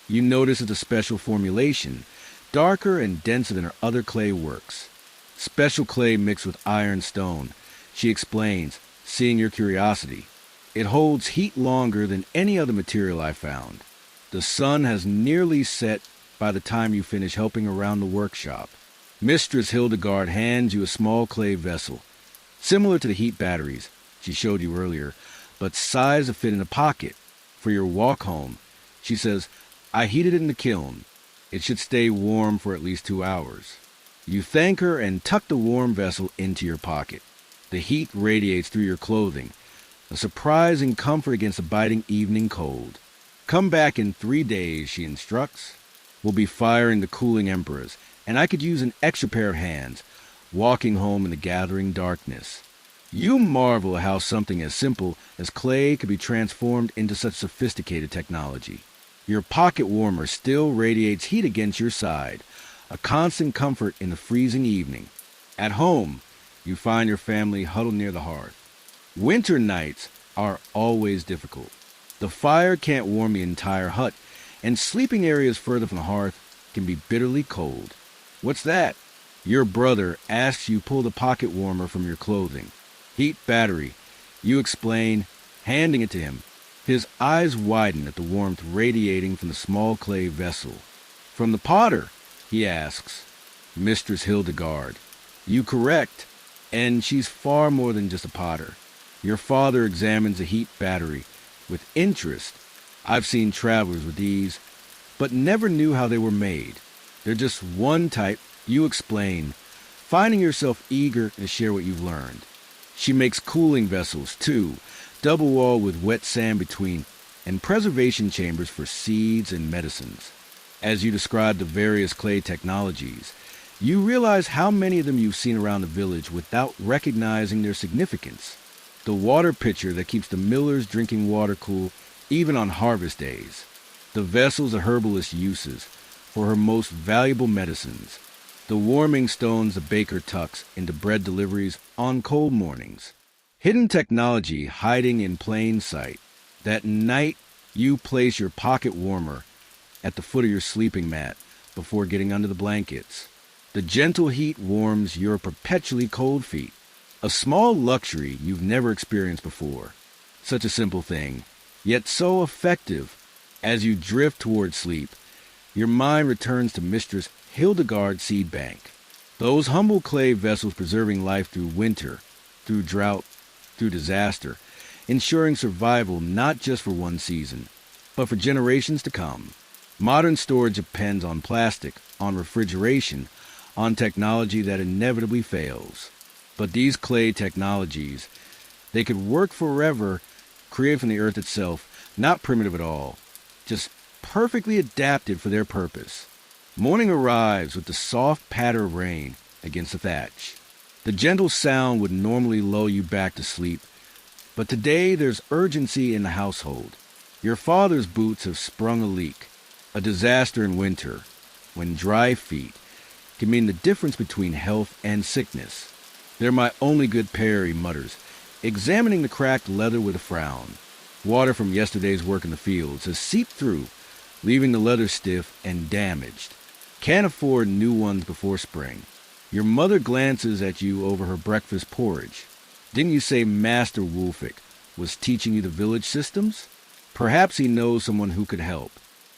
You notice it's a special formulation, darker and denser than her other clay works. Special clay mixed with iron stone, she explains, seeing your curiosity. It holds heat longer than any other material I found. The sun has nearly set by the time you finish helping around the workshop. Mistress Hildegard hands you a small clay vessel, similar to the heat batteries she showed you earlier, but sized to fit in a pocket. For your walk home, she says, I heated it in the kiln. It should stay warm for at least 2 hours. You thank her and tuck the warm vessel into your pocket. The heat radiates through your clothing, a surprising comfort against the biting evening cold. Come back in 3 days, she instructs. We'll be firing the cooling embers, and I could use an extra pair of hands, walking home in the gathering darkness. You marvel at how something as simple as clay could be transformed into such sophisticated technology. Your pocket warmer still radiates heat against your side, a constant comfort in the freezing evening. At home, you find your family huddled near the hearth. Winter nights are always difficult. The fire can't warm the entire hut, and sleeping areas further from the hearth can be bitterly cold. What's that? Your brother asks you pull the pocket warmer from your clothing. Heat battery, you explain, handing it to him. His eyes widen at the warmth radiating from the small clay vessel. From the potter, he asks. Mistress Hildegard. You correct, and she's far more than just a potter. Your father examines a heat battery with interest. I've seen travelers with these, but never knew how they were made. They're just one type, you explain, finding yourself eager to share what you've learned. She makes cooling vessels, too, double-walled with wet sand between, and preservation chambers for seeds and medicines. As you describe the various clay technologies, You realize how many of them you've seen around the village without recognizing their significance. The water pitcher that keeps the miller's drinking water cool even on harvest days. The vessels a herbalist uses for her most valuable medicines. The warming stones the baker tucks into bread deliveries on cold mornings. Hidden technology hiding in plain sight. That night you place your pocket warmer at the foot of your sleeping mat before getting under the blankets. The gentle heat warms your perpetually cold feet. A small luxury you've never experienced before. Such a simple thing, yet so effective. As you drift toward sleep, your mind returns to Mistress Hildegard's seed bank. Those humble clay vessels preserving life through winter, through drought, through disaster, ensuring survival not just for one season, but for generations to come. Modern storage depends on plastic, on refrigeration, on technology that inevitably fails. But these clay technologies, they could work forever, created from the earth itself, not primitive at all, just perfectly adapted for their purpose. Morning arrives with the soft patter of rain against the thatch. The gentle sound would normally lull you back to sleep, but today there's urgency in the household. Your father's boots have sprung a leak, a disaster in winter, when dry feet can mean the difference between health and sickness. They're my only good pair, he mutters, examining the cracked leather with a frown. Water from yesterday's work in the fields has seeped through, leaving the leather stiff and damaged. Can't afford new ones before spring. Your mother glances at you over her breakfast porridge. Didn't you say Master Wolfick was teaching you the village systems? Perhaps he knows someone who could help.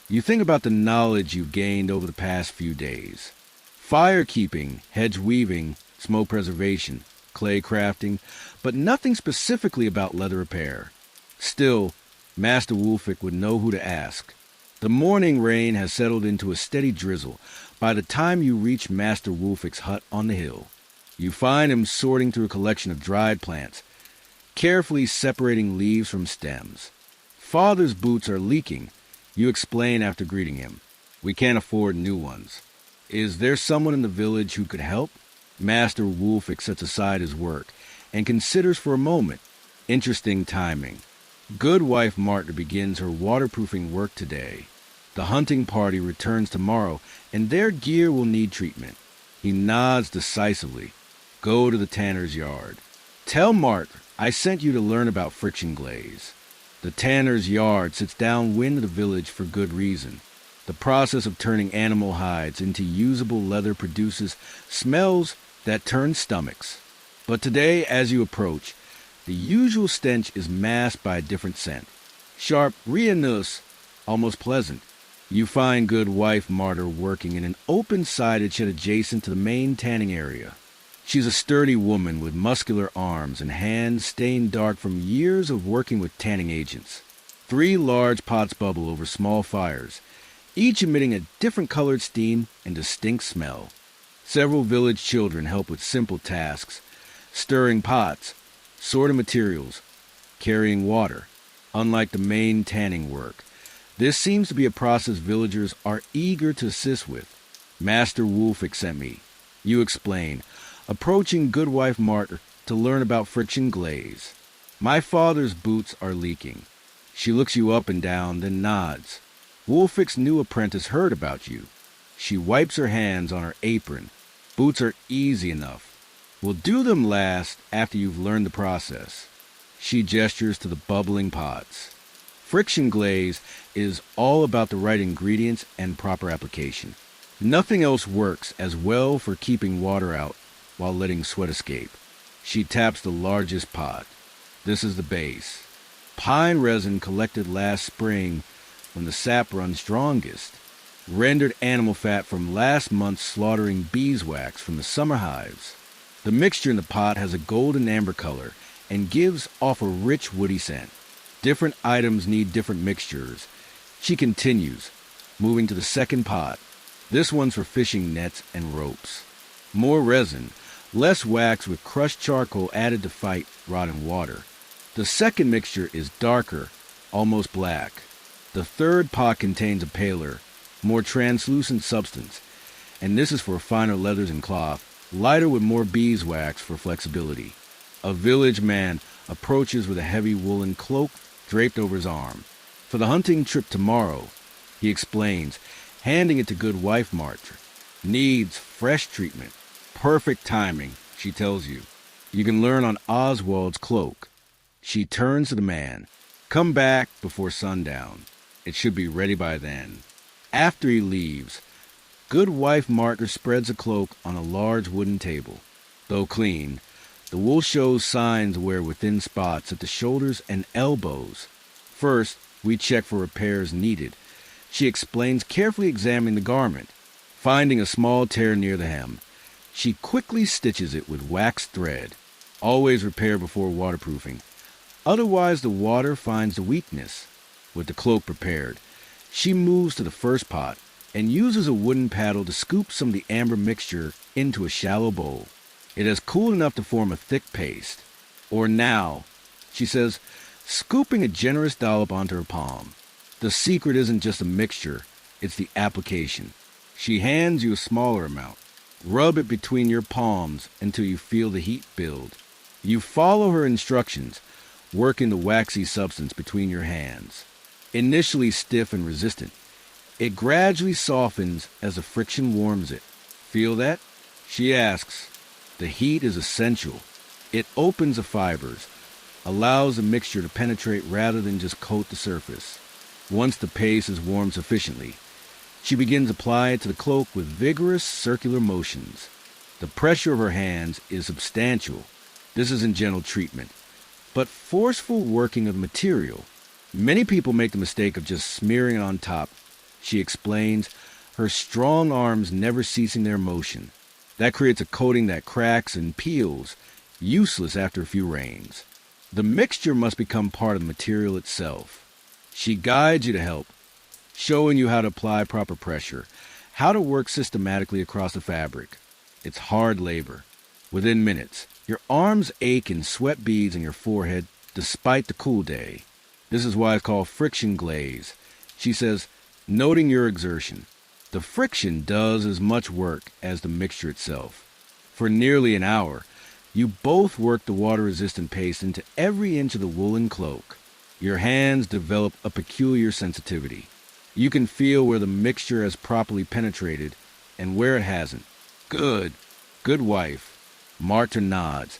You think about the knowledge you gained over the past few days. Fire keeping, hedge weaving, smoke preservation, clay crafting, but nothing specifically about leather repair. Still, Master Wolfick would know who to ask. The morning rain has settled into a steady drizzle by the time you reach Master Wolfick's hut on the hill. You find him sorting through a collection of dried plants, carefully separating leaves from stems. Father's boots are leaking, you explain after greeting him. We can't afford new ones. Is there someone in the village who could help? Master Wolfick sets aside his work and considers for a moment. Interesting timing. Good wife Martha begins her waterproofing work today. The hunting party returns tomorrow, and their gear will need treatment. He nods decisively. Go to the tanner's yard. Tell Martha I sent you to learn about friction glaze. The tanner's yard sits downwind of the village for good reason. The process of turning animal hides into usable leather produces smells that turn stomachs. But today, as you approach, the usual stench is masked by a different scent. Sharp, resinous, almost pleasant. You find good wife Martyr working in an open-sided shed adjacent to the main tanning area. She's a sturdy woman with muscular arms and hands stained dark from years of working with tanning agents. 3 large pots bubble over small fires, each emitting a different colored steam and distinct smell. Several village children help with simple tasks, stirring pots, sorting materials, carrying water. Unlike the main tanning work, this seems to be a process villagers are eager to assist with. Master Wolfick sent me, you explain, approaching Goodwife Martyr to learn about friction glaze. My father's boots are leaking. She looks you up and down, then nods. Wolfick's new apprentice heard about you. She wipes her hands on her apron. Boots are easy enough. We'll do them last after you've learned the process. She gestures to the bubbling pots. Friction glaze is all about the right ingredients and proper application. Nothing else works as well for keeping water out while letting sweat escape. She taps the largest pot. This is the base. Pine resin collected last spring when the sap runs strongest. Rendered animal fat from last month's slaughtering beeswax from the summer hives. The mixture in the pot has a golden amber color and gives off a rich woody scent. Different items need different mixtures. She continues, moving to the second pot. This one's for fishing nets and ropes. More resin, less wax with crushed charcoal added to fight rot in water. The second mixture is darker, almost black. The third pot contains a paler, more translucent substance, and this is for finer leathers and cloth, lighter with more beeswax for flexibility. A village man approaches with a heavy woolen cloak draped over his arm. For the hunting trip tomorrow, he explains, handing it to good wife Martha. Needs fresh treatment. Perfect timing, she tells you. You can learn on Oswald's cloak. She turns to the man. Come back before sundown. It should be ready by then. After he leaves, good wife Martha spreads a cloak on a large wooden table. Though clean, the wool shows signs of wear with thin spots at the shoulders and elbows. First, we check for repairs needed. She explains, carefully examining the garment. Finding a small tear near the hem, she quickly stitches it with waxed thread. Always repair before waterproofing. Otherwise, the water finds the weakness. With the cloak prepared, she moves to the first pot and uses a wooden paddle to scoop some of the amber mixture into a shallow bowl. It has cooled enough to form a thick paste. Or now, she says, scooping a generous dollop onto her palm. The secret isn't just a mixture, it's the application. She hands you a smaller amount. Rub it between your palms until you feel the heat build. You follow her instructions, working the waxy substance between your hands. Initially stiff and resistant, it gradually softens as the friction warms it. Feel that? She asks. The heat is essential. It opens the fibers, allows the mixture to penetrate rather than just coat the surface. Once the paste is warmed sufficiently, she begins applying it to the cloak with vigorous circular motions. The pressure of her hands is substantial. This isn't gentle treatment, but forceful working of the material. Many people make the mistake of just smearing it on top. She explains, her strong arms never ceasing their motion. That creates a coating that cracks and peels, useless after a few rains. The mixture must become part of the material itself. She guides you to help, showing you how to apply proper pressure, how to work systematically across the fabric. It's hard labor. Within minutes, your arms ache and sweat beads on your forehead despite the cool day. This is why it's called friction glaze. She says, noting your exertion. The friction does as much work as the mixture itself. For nearly an hour, you both work the water-resistant paste into every inch of the woolen cloak. Your hands develop a peculiar sensitivity. You can feel where the mixture has properly penetrated and where it hasn't. Good. Good wife. Martha nods,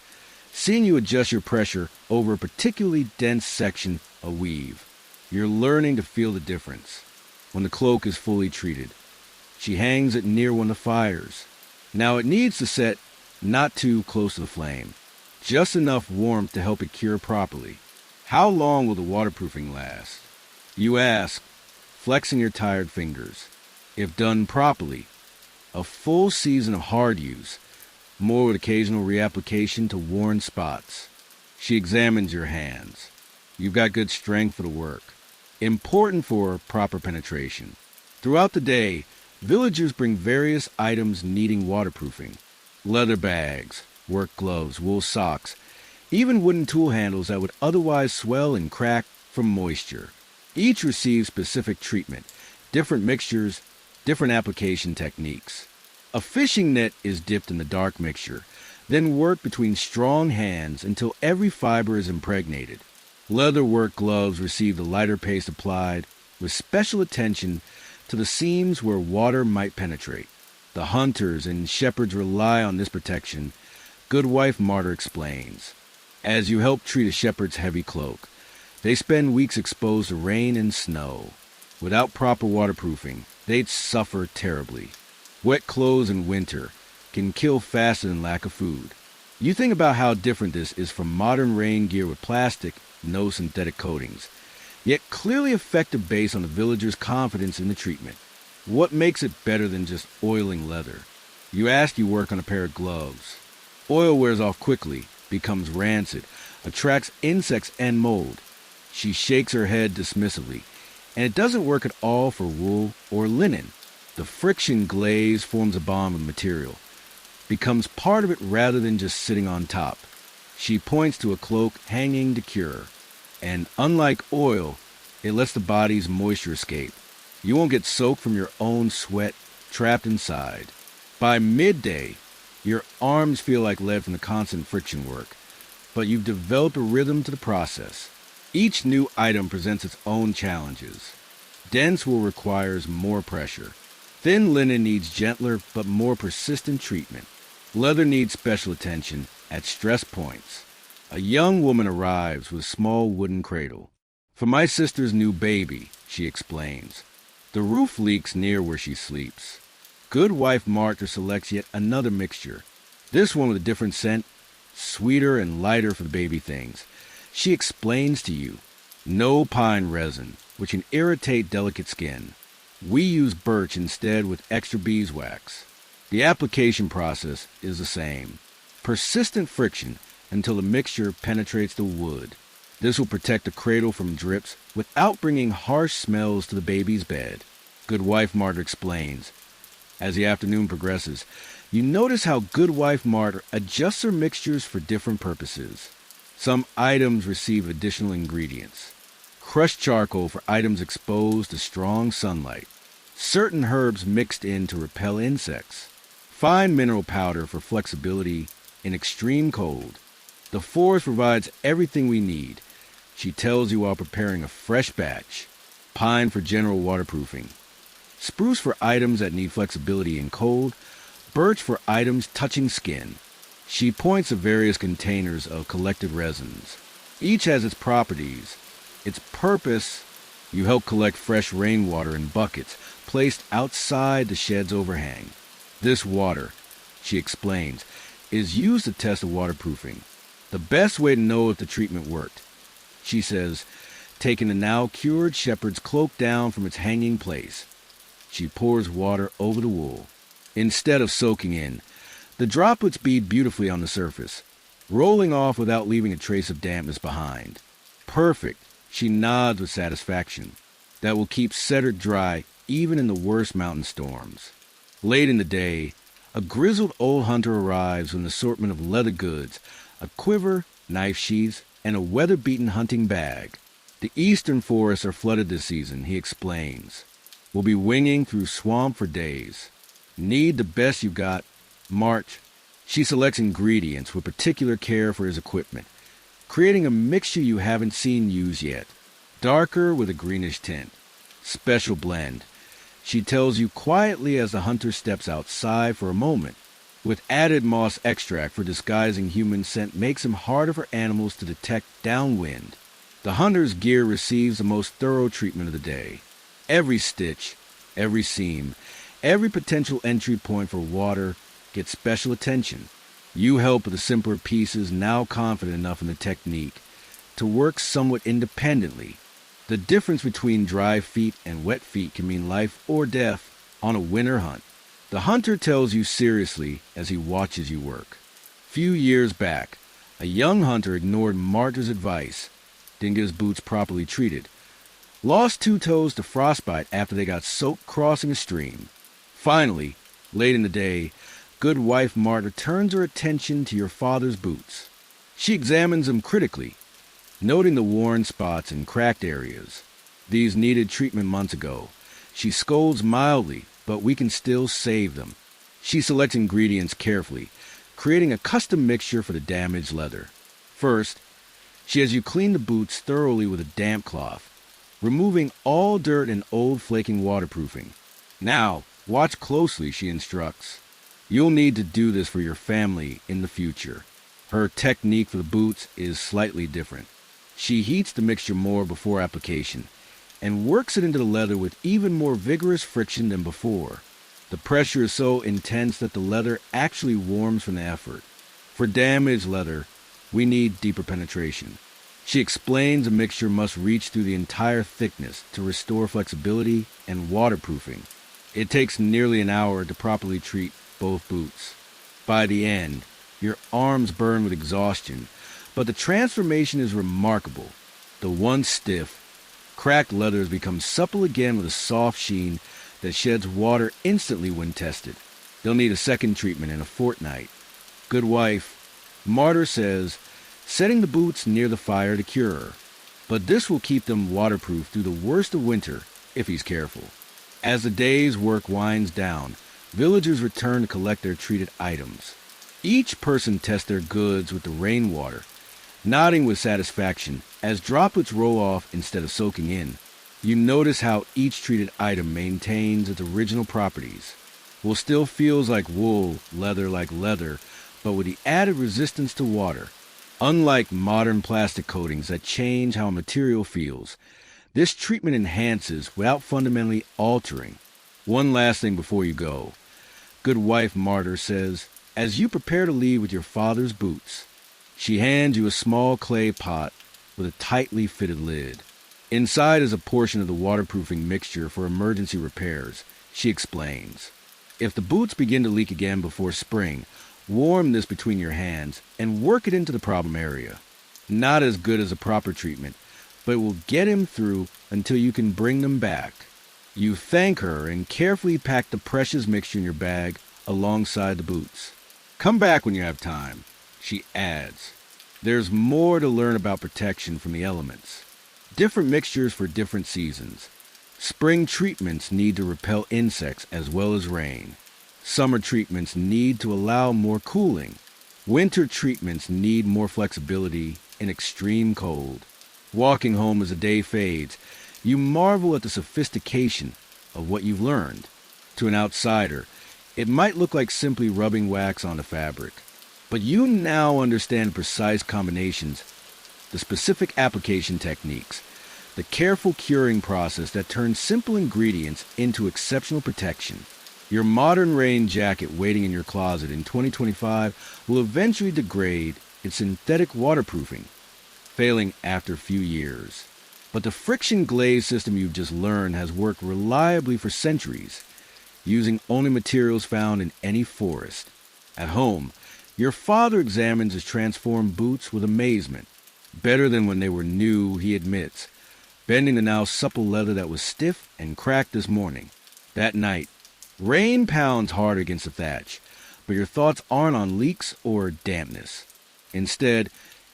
seeing you adjust your pressure over a particularly dense section of weave. You're learning to feel the difference. When the cloak is fully treated, she hangs it near one of the fires. Now it needs to set not too close to the flame, just enough warmth to help it cure properly. How long will the waterproofing last? You ask, flexing your tired fingers. If done properly, a full season of hard use, more with occasional reapplication to worn spots. She examines your hands. You've got good strength for the work. Important for proper penetration. Throughout the day, villagers bring various items needing waterproofing. Leather bags, work gloves, wool socks, even wooden tool handles that would otherwise swell and crack from moisture. Each receives specific treatment, different mixtures, different application techniques. A fishing net is dipped in the dark mixture, then worked between strong hands until every fiber is impregnated. Leather work gloves receive the lighter paste applied with special attention to the seams where water might penetrate. The hunters and shepherds rely on this protection, good wife Martyr explains. As you help treat a shepherd's heavy cloak, they spend weeks exposed to rain and snow. Without proper waterproofing, they'd suffer terribly. Wet clothes in winter can kill faster than lack of food. You think about how different this is from modern rain gear with plastic, no synthetic coatings, yet clearly effective based on the villagers' confidence in the treatment. What makes it better than just oiling leather? You ask, you work on a pair of gloves. Oil wears off quickly, becomes rancid, attracts insects and mold. She shakes her head dismissively, and it doesn't work at all for wool or linen. The friction glaze forms a bond with material, becomes part of it rather than just sitting on top. She points to a cloak hanging to cure, and unlike oil, it lets the body's moisture escape. You won't get soaked from your own sweat trapped inside. By midday, your arms feel like lead from the constant friction work, but you've developed a rhythm to the process. Each new item presents its own challenges. Dense wool requires more pressure. Thin linen needs gentler but more persistent treatment. Leather needs special attention at stress points. A young woman arrives with a small wooden cradle. For my sister's new baby, she explains. The roof leaks near where she sleeps. Good wife Martha selects yet another mixture. This one with a different scent, sweeter and lighter for the baby things. She explains to you, no pine resin, which can irritate delicate skin. We use birch instead with extra beeswax. The application process is the same. Persistent friction until the mixture penetrates the wood. This will protect the cradle from drips without bringing harsh smells to the baby's bed. Good wife Martha explains. As the afternoon progresses, you notice how good wife Martha adjusts her mixtures for different purposes. Some items receive additional ingredients. Crushed charcoal for items exposed to strong sunlight. Certain herbs mixed in to repel insects. Fine mineral powder for flexibility in extreme cold. The forest provides everything we need. She tells you while preparing a fresh batch. Pine for general waterproofing. Spruce for items that need flexibility in cold. Birch for items touching skin. She points to various containers of collected resins. Each has its properties. Its purpose, you help collect fresh rainwater in buckets placed outside the shed's overhang. This water, she explains, is used to test the waterproofing. The best way to know if the treatment worked. She says, taking the now cured shepherd's cloak down from its hanging place. She pours water over the wool. Instead of soaking in, the droplets bead beautifully on the surface, rolling off without leaving a trace of dampness behind. Perfect, she nods with satisfaction. That will keep cedar dry even in the worst mountain storms. Late in the day, a grizzled old hunter arrives with an assortment of leather goods, a quiver, knife sheaths, and a weather-beaten hunting bag. The eastern forests are flooded this season, he explains. We'll be winging through swamp for days. Need the best you've got. March. She selects ingredients with particular care for his equipment, creating a mixture you haven't seen used yet. Darker with a greenish tint. Special blend. She tells you quietly as the hunter steps outside for a moment. With added moss extract for disguising human scent makes him harder for animals to detect downwind. The hunter's gear receives the most thorough treatment of the day. Every stitch, every seam, every potential entry point for water gets special attention. You help with the simpler pieces, now confident enough in the technique to work somewhat independently. The difference between dry feet and wet feet can mean life or death on a winter hunt. The hunter tells you seriously as he watches you work. Few years back, a young hunter ignored Martha's advice, didn't get his boots properly treated, lost 2 toes to frostbite after they got soaked crossing a stream. Finally, late in the day, good wife Martha turns her attention to your father's boots. She examines them critically, noting the worn spots and cracked areas. These needed treatment months ago. She scolds mildly, but we can still save them. She selects ingredients carefully, creating a custom mixture for the damaged leather. First, she has you clean the boots thoroughly with a damp cloth, removing all dirt and old flaking waterproofing. Now, watch closely, she instructs. You'll need to do this for your family in the future. Her technique for the boots is slightly different. She heats the mixture more before application and works it into the leather with even more vigorous friction than before. The pressure is so intense that the leather actually warms from the effort. For damaged leather, we need deeper penetration. She explains the mixture must reach through the entire thickness to restore flexibility and waterproofing. It takes nearly an hour to properly treat both boots. By the end, your arms burn with exhaustion, but the transformation is remarkable. The once stiff, cracked leather has become supple again with a soft sheen that sheds water instantly when tested. They'll need a second treatment in a fortnight. Good wife, Martyr says, setting the boots near the fire to cure her. But this will keep them waterproof through the worst of winter if he's careful. As the day's work winds down, Villagers return to collect their treated items. Each person tests their goods with the rainwater, nodding with satisfaction as droplets roll off instead of soaking in. You notice how each treated item maintains its original properties. Wool still feels like wool, leather like leather, but with the added resistance to water. Unlike modern plastic coatings that change how a material feels, this treatment enhances without fundamentally altering. One last thing before you go. Good wife Martyr says, as you prepare to leave with your father's boots, she hands you a small clay pot with a tightly fitted lid. Inside is a portion of the waterproofing mixture for emergency repairs. She explains, if the boots begin to leak again before spring, warm this between your hands and work it into the problem area. Not as good as a proper treatment, but it will get him through until you can bring them back. You thank her and carefully pack the precious mixture in your bag alongside the boots. Come back when you have time, she adds. There's more to learn about protection from the elements. Different mixtures for different seasons. Spring treatments need to repel insects as well as rain. Summer treatments need to allow more cooling. Winter treatments need more flexibility in extreme cold. Walking home as the day fades, you marvel at the sophistication of what you've learned. To an outsider, it might look like simply rubbing wax on the fabric. But you now understand precise combinations, the specific application techniques, the careful curing process that turns simple ingredients into exceptional protection. Your modern rain jacket waiting in your closet in 2025 will eventually degrade its synthetic waterproofing, failing after a few years. But the friction glaze system you've just learned has worked reliably for centuries, using only materials found in any forest. At home, your father examines his transformed boots with amazement. Better than when they were new, he admits, bending the now supple leather that was stiff and cracked this morning. That night, rain pounds hard against the thatch, but your thoughts aren't on leaks or dampness. Instead,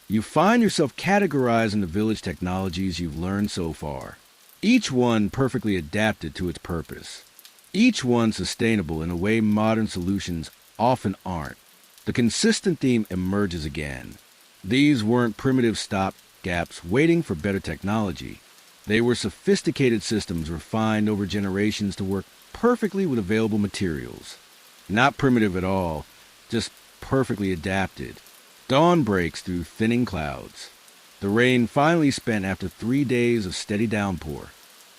you find yourself categorizing the village technologies you've learned so far. Each one perfectly adapted to its purpose. Each one sustainable in a way modern solutions often aren't. The consistent theme emerges again. These weren't primitive stopgaps waiting for better technology. They were sophisticated systems refined over generations to work perfectly with available materials. Not primitive at all, just perfectly adapted. Dawn breaks through thinning clouds. The rain finally spent after 3 days of steady downpour.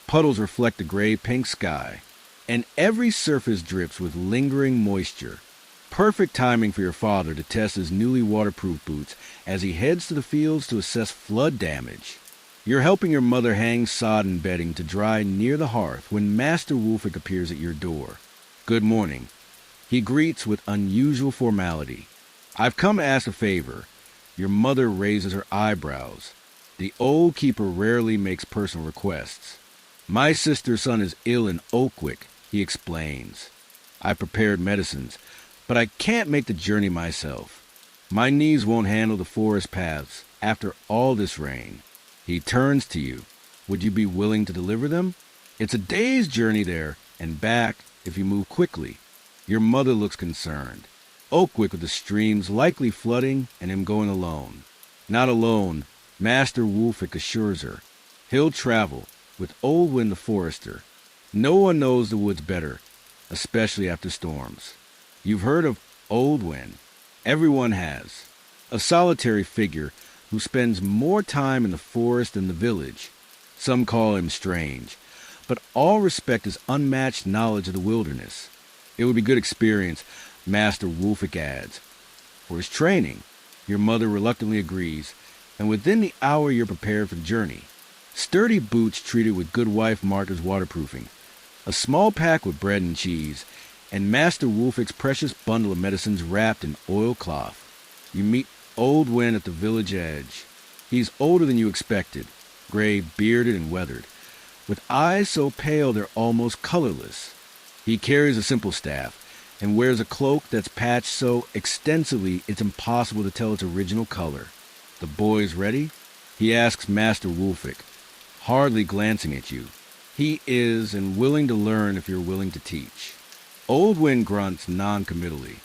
Puddles reflect the gray-pink sky, and every surface drips with lingering moisture. Perfect timing for your father to test his newly waterproof boots as he heads to the fields to assess flood damage. You're helping your mother hang sodden bedding to dry near the hearth when Master Wolfick appears at your door. Good morning. He greets with unusual formality. I've come to ask a favor. Your mother raises her eyebrows. The old keeper rarely makes personal requests. My sister's son is ill in Oakwick, he explains. I prepared medicines, but I can't make the journey myself. My knees won't handle the forest paths after all this rain. He turns to you. Would you be willing to deliver them? It's a day's journey there and back if you move quickly. Your mother looks concerned. Oakwick with the streams likely flooding and him going alone. Not alone, Master Wolfick assures her. He'll travel with Oldwin the forester. No one knows the woods better, especially after storms. You've heard of Oldwin. Everyone has. A solitary figure who spends more time in the forest than the village. Some call him strange, but all respect his unmatched knowledge of the wilderness. It would be good experience, Master Wolfick adds. For his training, your mother reluctantly agrees, and within the hour you're prepared for the journey. Sturdy boots treated with good wife Martha's waterproofing, a small pack with bread and cheese, and Master Wolfick's precious bundle of medicines wrapped in oilcloth. You meet Old Win at the village edge. He's older than you expected, gray-bearded and weathered, with eyes so pale they're almost colorless. He carries a simple staff and wears a cloak that's patched so extensively it's impossible to tell its original color. The boys ready? He asks Master Wolfick, hardly glancing at you. He is, and willing to learn if you're willing to teach. Old Wind grunts non-committally.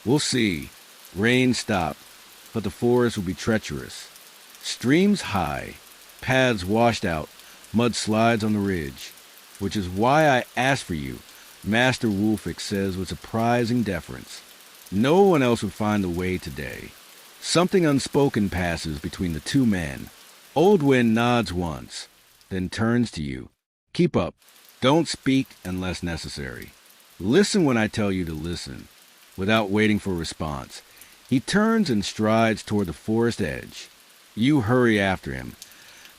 We'll see. Rain stopped, but the forest will be treacherous. Streams high, paths washed out, mud slides on the ridge. Which is why I asked for you, Master Wolfick says with surprising deference. No one else would find the way today. Something unspoken passes between the two men. Old Wind nods once, then turns to you. Keep up. Don't speak unless necessary. Listen when I tell you to listen, without waiting for a response. He turns and strides toward the forest edge. You hurry after him,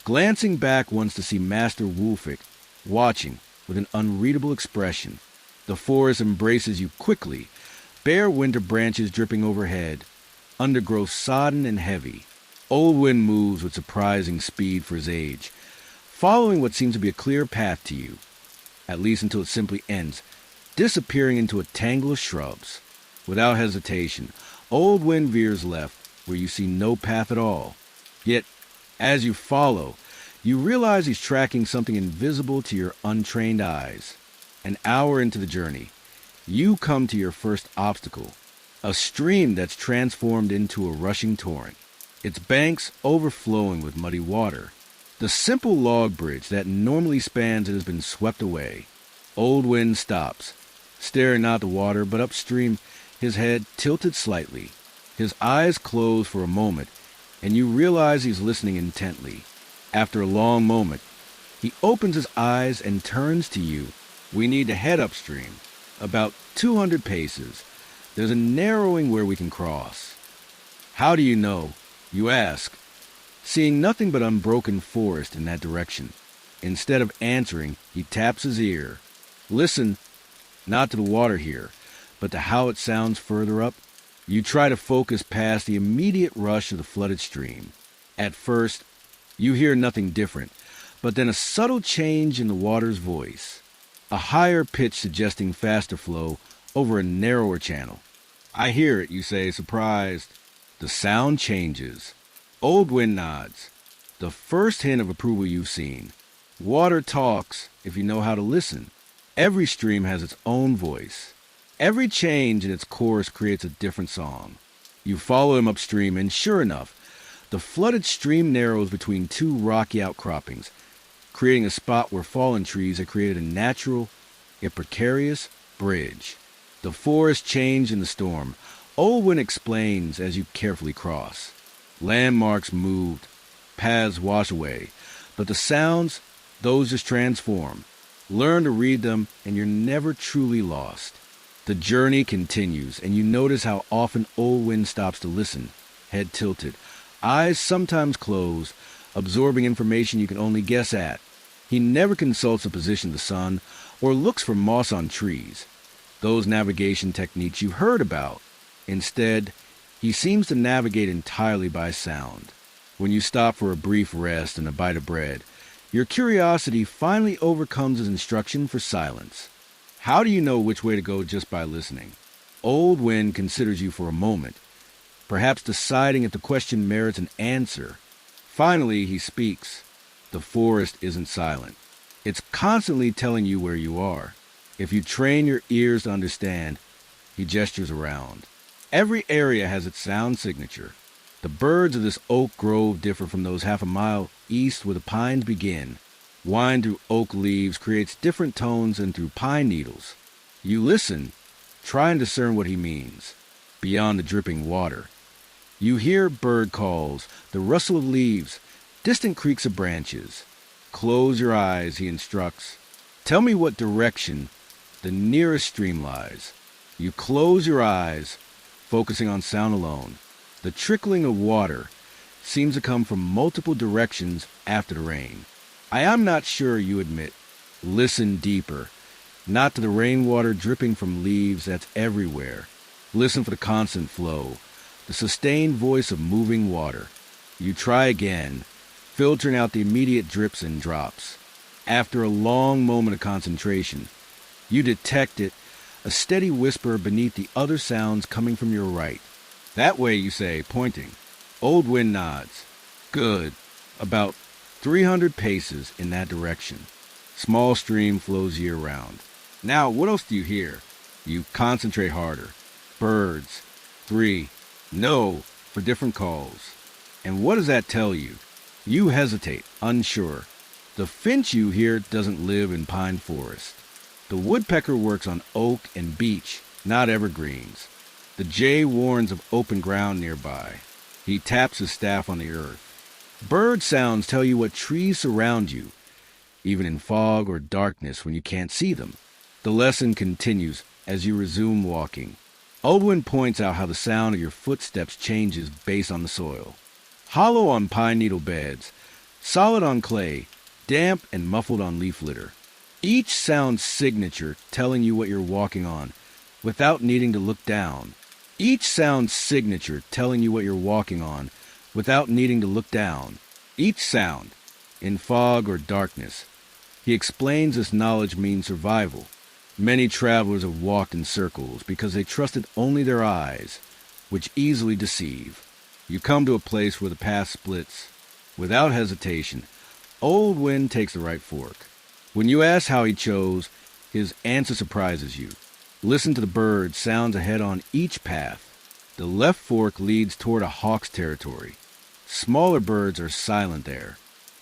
glancing back once to see Master Wolfick watching with an unreadable expression. The forest embraces you quickly, bare winter branches dripping overhead, undergrowth sodden and heavy. Old Wind moves with surprising speed for his age, following what seems to be a clear path to you, at least until it simply ends, disappearing into a tangle of shrubs. Without hesitation, Old Wind veers left, where you see no path at all. Yet, as you follow, you realize he's tracking something invisible to your untrained eyes. An hour into the journey, you come to your first obstacle, a stream that's transformed into a rushing torrent, its banks overflowing with muddy water. The simple log bridge that normally spans it has been swept away. Old Wind stops, staring not at the water but upstream, his head tilted slightly. His eyes close for a moment, and you realize he's listening intently. After a long moment, he opens his eyes and turns to you. We need to head upstream, about 200 paces. There's a narrowing where we can cross. How do you know? You ask, seeing nothing but unbroken forest in that direction. Instead of answering, he taps his ear. Listen, not to the water here, but to how it sounds further up. You try to focus past the immediate rush of the flooded stream. At first, you hear nothing different, but then a subtle change in the water's voice, a higher pitch suggesting faster flow over a narrower channel. I hear it, you say, surprised. The sound changes. Old Wind nods. The first hint of approval you've seen. Water talks if you know how to listen. Every stream has its own voice. Every change in its course creates a different song. You follow him upstream, and sure enough, the flooded stream narrows between two rocky outcroppings, creating a spot where fallen trees had created a natural, yet precarious, bridge. The forest changed in the storm. Old Wind explains as you carefully cross. Landmarks moved, paths wash away, but the sounds, those just transform. Learn to read them, and you're never truly lost. The journey continues, and you notice how often Old Wind stops to listen, head tilted, eyes sometimes closed, absorbing information you can only guess at. He never consults the position of the sun or looks for moss on trees, those navigation techniques you've heard about. Instead, he seems to navigate entirely by sound. When you stop for a brief rest and a bite of bread, your curiosity finally overcomes his instruction for silence. How do you know which way to go just by listening? Old Wind considers you for a moment, perhaps deciding if the question merits an answer. Finally, he speaks. The forest isn't silent. It's constantly telling you where you are. If you train your ears to understand, he gestures around. Every area has its sound signature. The birds of this oak grove differ from those half a mile east where the pines begin. Wind through oak leaves creates different tones than through pine needles. You listen, try and discern what he means. Beyond the dripping water, you hear bird calls, the rustle of leaves, distant creaks of branches. Close your eyes, he instructs. Tell me what direction the nearest stream lies. You close your eyes, focusing on sound alone. The trickling of water seems to come from multiple directions after the rain. I am not sure, you admit. Listen deeper, not to the rainwater dripping from leaves that's everywhere. Listen for the constant flow, the sustained voice of moving water. You try again, filtering out the immediate drips and drops. After a long moment of concentration, you detect it, a steady whisper beneath the other sounds coming from your right. That way, you say, pointing. Old Wind nods. Good. About 300 paces in that direction. Small stream flows year-round. Now, what else do you hear? You concentrate harder. Birds. 3. No, for different calls. And what does that tell you? You hesitate, unsure. The finch you hear doesn't live in pine forest. The woodpecker works on oak and beech, not evergreens. The jay warns of open ground nearby. He taps his staff on the earth. Bird sounds tell you what trees surround you, even in fog or darkness when you can't see them. The lesson continues as you resume walking. Oldwin points out how the sound of your footsteps changes based on the soil. Hollow on pine needle beds, solid on clay, damp and muffled on leaf litter. Each sound's signature telling you what you're walking on without needing to look down. Each sound's signature telling you what you're walking on without needing to look down. Each sound, in fog or darkness. He explains this knowledge means survival. Many travelers have walked in circles because they trusted only their eyes, which easily deceive. You come to a place where the path splits. Without hesitation, Old Wind takes the right fork. When you ask how he chose, his answer surprises you. Listen to the bird sounds ahead on each path. The left fork leads toward a hawk's territory. Smaller birds are silent there.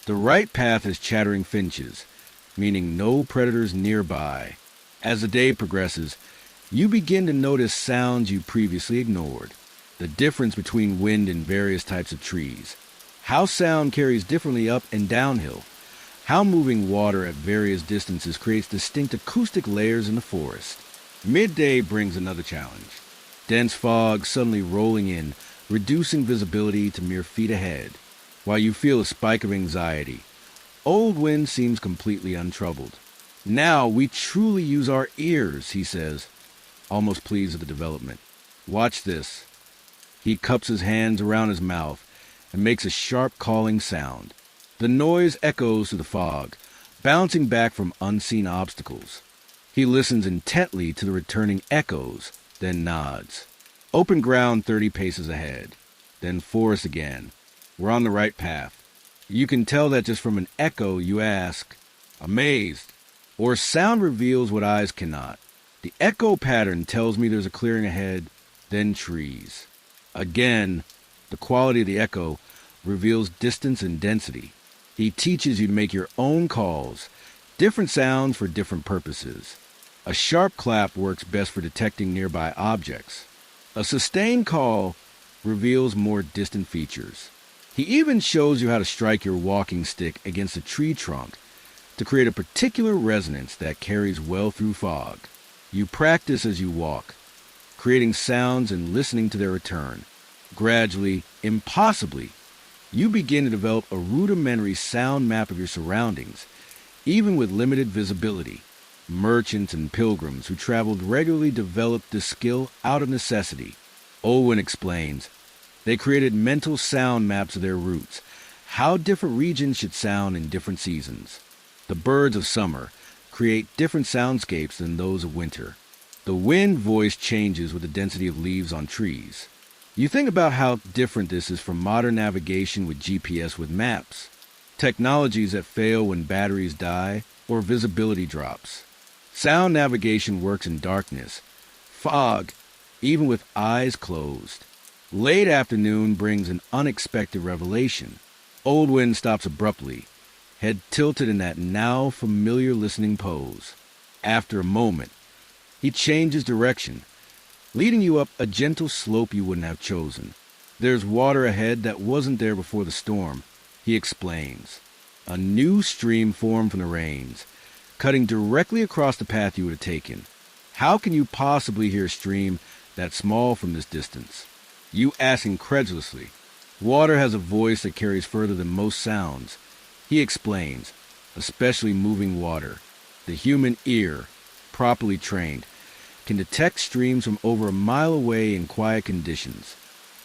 The right path is chattering finches, meaning no predators nearby. As the day progresses, you begin to notice sounds you previously ignored. The difference between wind and various types of trees. How sound carries differently up and downhill. How moving water at various distances creates distinct acoustic layers in the forest. Midday brings another challenge. Dense fog suddenly rolling in, reducing visibility to mere feet ahead. While you feel a spike of anxiety, Old Wind seems completely untroubled. Now we truly use our ears, he says, almost pleased with the development. Watch this. He cups his hands around his mouth and makes a sharp calling sound. The noise echoes through the fog, bouncing back from unseen obstacles. He listens intently to the returning echoes, then nods. Open ground 30 paces ahead, then forest again. We're on the right path. You can tell that just from an echo. You ask, amazed, or sound reveals what eyes cannot. The echo pattern tells me there's a clearing ahead, then trees. Again, the quality of the echo reveals distance and density. He teaches you to make your own calls, different sounds for different purposes. A sharp clap works best for detecting nearby objects. A sustained call reveals more distant features. He even shows you how to strike your walking stick against a tree trunk to create a particular resonance that carries well through fog. You practice as you walk, creating sounds and listening to their return. Gradually, impossibly, you begin to develop a rudimentary sound map of your surroundings, even with limited visibility. Merchants and pilgrims who traveled regularly developed this skill out of necessity. Owen explains, they created mental sound maps of their routes, how different regions should sound in different seasons. The birds of summer create different soundscapes than those of winter. The wind voice changes with the density of leaves on trees. You think about how different this is from modern navigation with GPS with maps, technologies that fail when batteries die or visibility drops. Sound navigation works in darkness, fog, even with eyes closed. Late afternoon brings an unexpected revelation. Old Wind stops abruptly, head tilted in that now familiar listening pose. After a moment, he changes direction, leading you up a gentle slope you wouldn't have chosen. There's water ahead that wasn't there before the storm, he explains. A new stream formed from the rains, cutting directly across the path you would have taken. How can you possibly hear a stream that small from this distance? You ask incredulously. Water has a voice that carries further than most sounds, he explains, especially moving water. The human ear, properly trained, can detect streams from over a mile away in quiet conditions.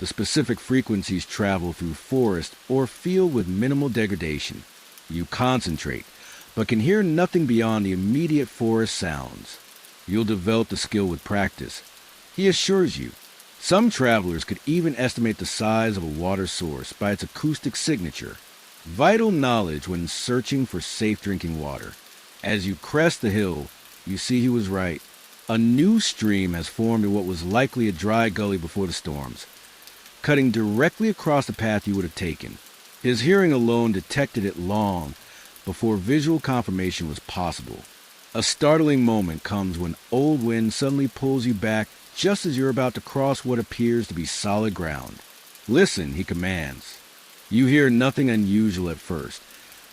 The specific frequencies travel through forest or field with minimal degradation. You concentrate, but can hear nothing beyond the immediate forest sounds. You'll develop the skill with practice, he assures you. Some travelers could even estimate the size of a water source by its acoustic signature, vital knowledge when searching for safe drinking water. As you crest the hill, you see he was right. A new stream has formed in what was likely a dry gully before the storms, cutting directly across the path you would have taken. His hearing alone detected it long before visual confirmation was possible. A startling moment comes when Old Wind suddenly pulls you back just as you're about to cross what appears to be solid ground. "Listen," he commands. You hear nothing unusual at first,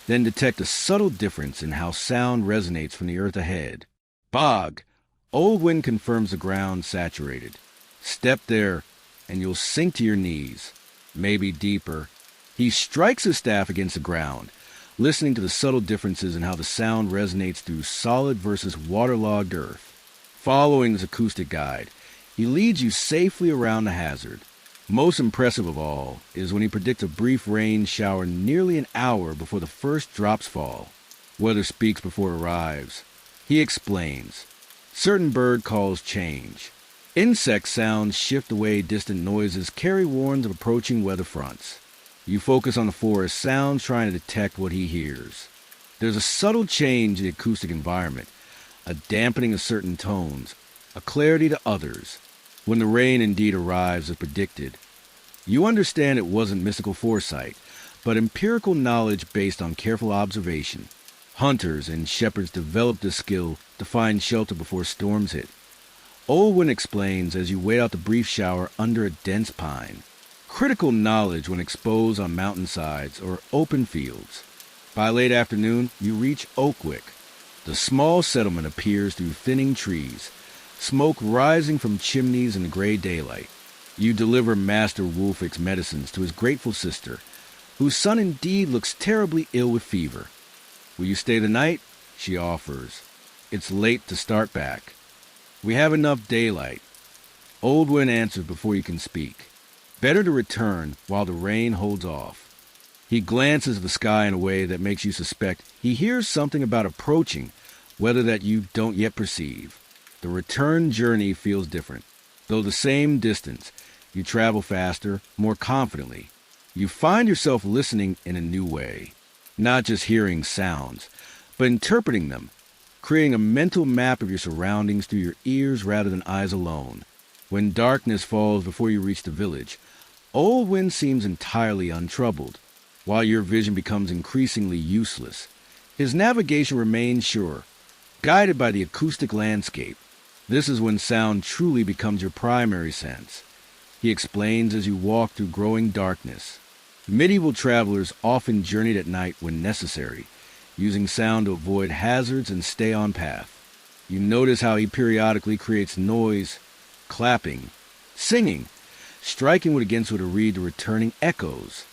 then detect a subtle difference in how sound resonates from the earth ahead. "Bog!" Old Wind confirms the ground saturated. "Step there, and you'll sink to your knees, maybe deeper." He strikes his staff against the ground, listening to the subtle differences in how the sound resonates through solid versus waterlogged earth. Following his acoustic guide, he leads you safely around the hazard. Most impressive of all is when he predicts a brief rain shower nearly an hour before the first drops fall. Weather speaks before it arrives. He explains. Certain bird calls change. Insect sounds shift away, distant noises carry warns of approaching weather fronts. You focus on the forest sounds, trying to detect what he hears. There's a subtle change in the acoustic environment, a dampening of certain tones, a clarity to others. When the rain indeed arrives as predicted, you understand it wasn't mystical foresight, but empirical knowledge based on careful observation. Hunters and shepherds developed this skill to find shelter before storms hit. Old Wind explains as you wait out the brief shower under a dense pine. Critical knowledge when exposed on mountainsides or open fields. By late afternoon, you reach Oakwick. The small settlement appears through thinning trees, smoke rising from chimneys in the gray daylight. You deliver Master Wolfick's medicines to his grateful sister, whose son indeed looks terribly ill with fever. "Will you stay the night?" she offers. "It's late to start back." "We have enough daylight." Old Wind answers before you can speak. Better to return while the rain holds off. He glances at the sky in a way that makes you suspect he hears something about approaching, whether that you don't yet perceive. The return journey feels different. Though the same distance, you travel faster, more confidently. You find yourself listening in a new way. Not just hearing sounds, but interpreting them, creating a mental map of your surroundings through your ears rather than eyes alone. When darkness falls before you reach the village, Old Wind seems entirely untroubled, while your vision becomes increasingly useless. His navigation remains sure, guided by the acoustic landscape. This is when sound truly becomes your primary sense. He explains as you walk through growing darkness. Medieval travelers often journeyed at night when necessary, using sound to avoid hazards and stay on path. You notice how he periodically creates noise, clapping, singing, striking against what to read the returning echoes.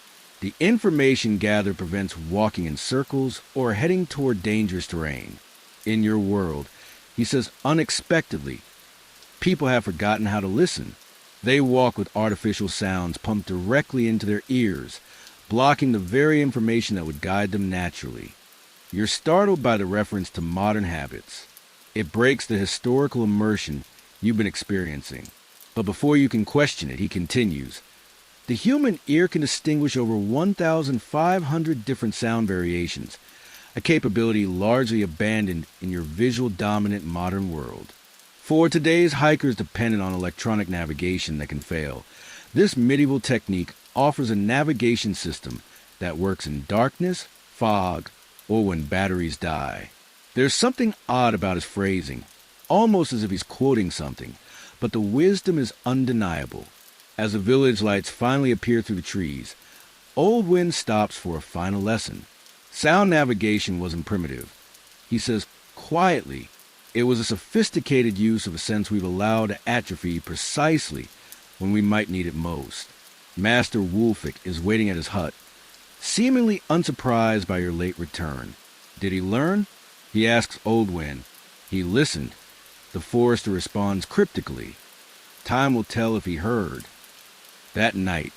The information gathered prevents walking in circles or heading toward dangerous terrain. In your world, he says unexpectedly, people have forgotten how to listen. They walk with artificial sounds pumped directly into their ears, blocking the very information that would guide them naturally. You're startled by the reference to modern habits. It breaks the historical immersion you've been experiencing. But before you can question it, he continues. The human ear can distinguish over 1,500 different sound variations, a capability largely abandoned in your visual-dominant modern world. For today's hikers dependent on electronic navigation that can fail, this medieval technique offers a navigation system that works in darkness, fog, or when batteries die. There's something odd about his phrasing, almost as if he's quoting something, but the wisdom is undeniable. As the village lights finally appear through the trees, Old Wind stops for a final lesson. Sound navigation wasn't primitive. He says quietly, it was a sophisticated use of a sense we've allowed to atrophy precisely when we might need it most. Master Wolfick is waiting at his hut, seemingly unsurprised by your late return. Did he learn? He asks Old Wind. He listened. The forester responds cryptically. Time will tell if he heard. That night,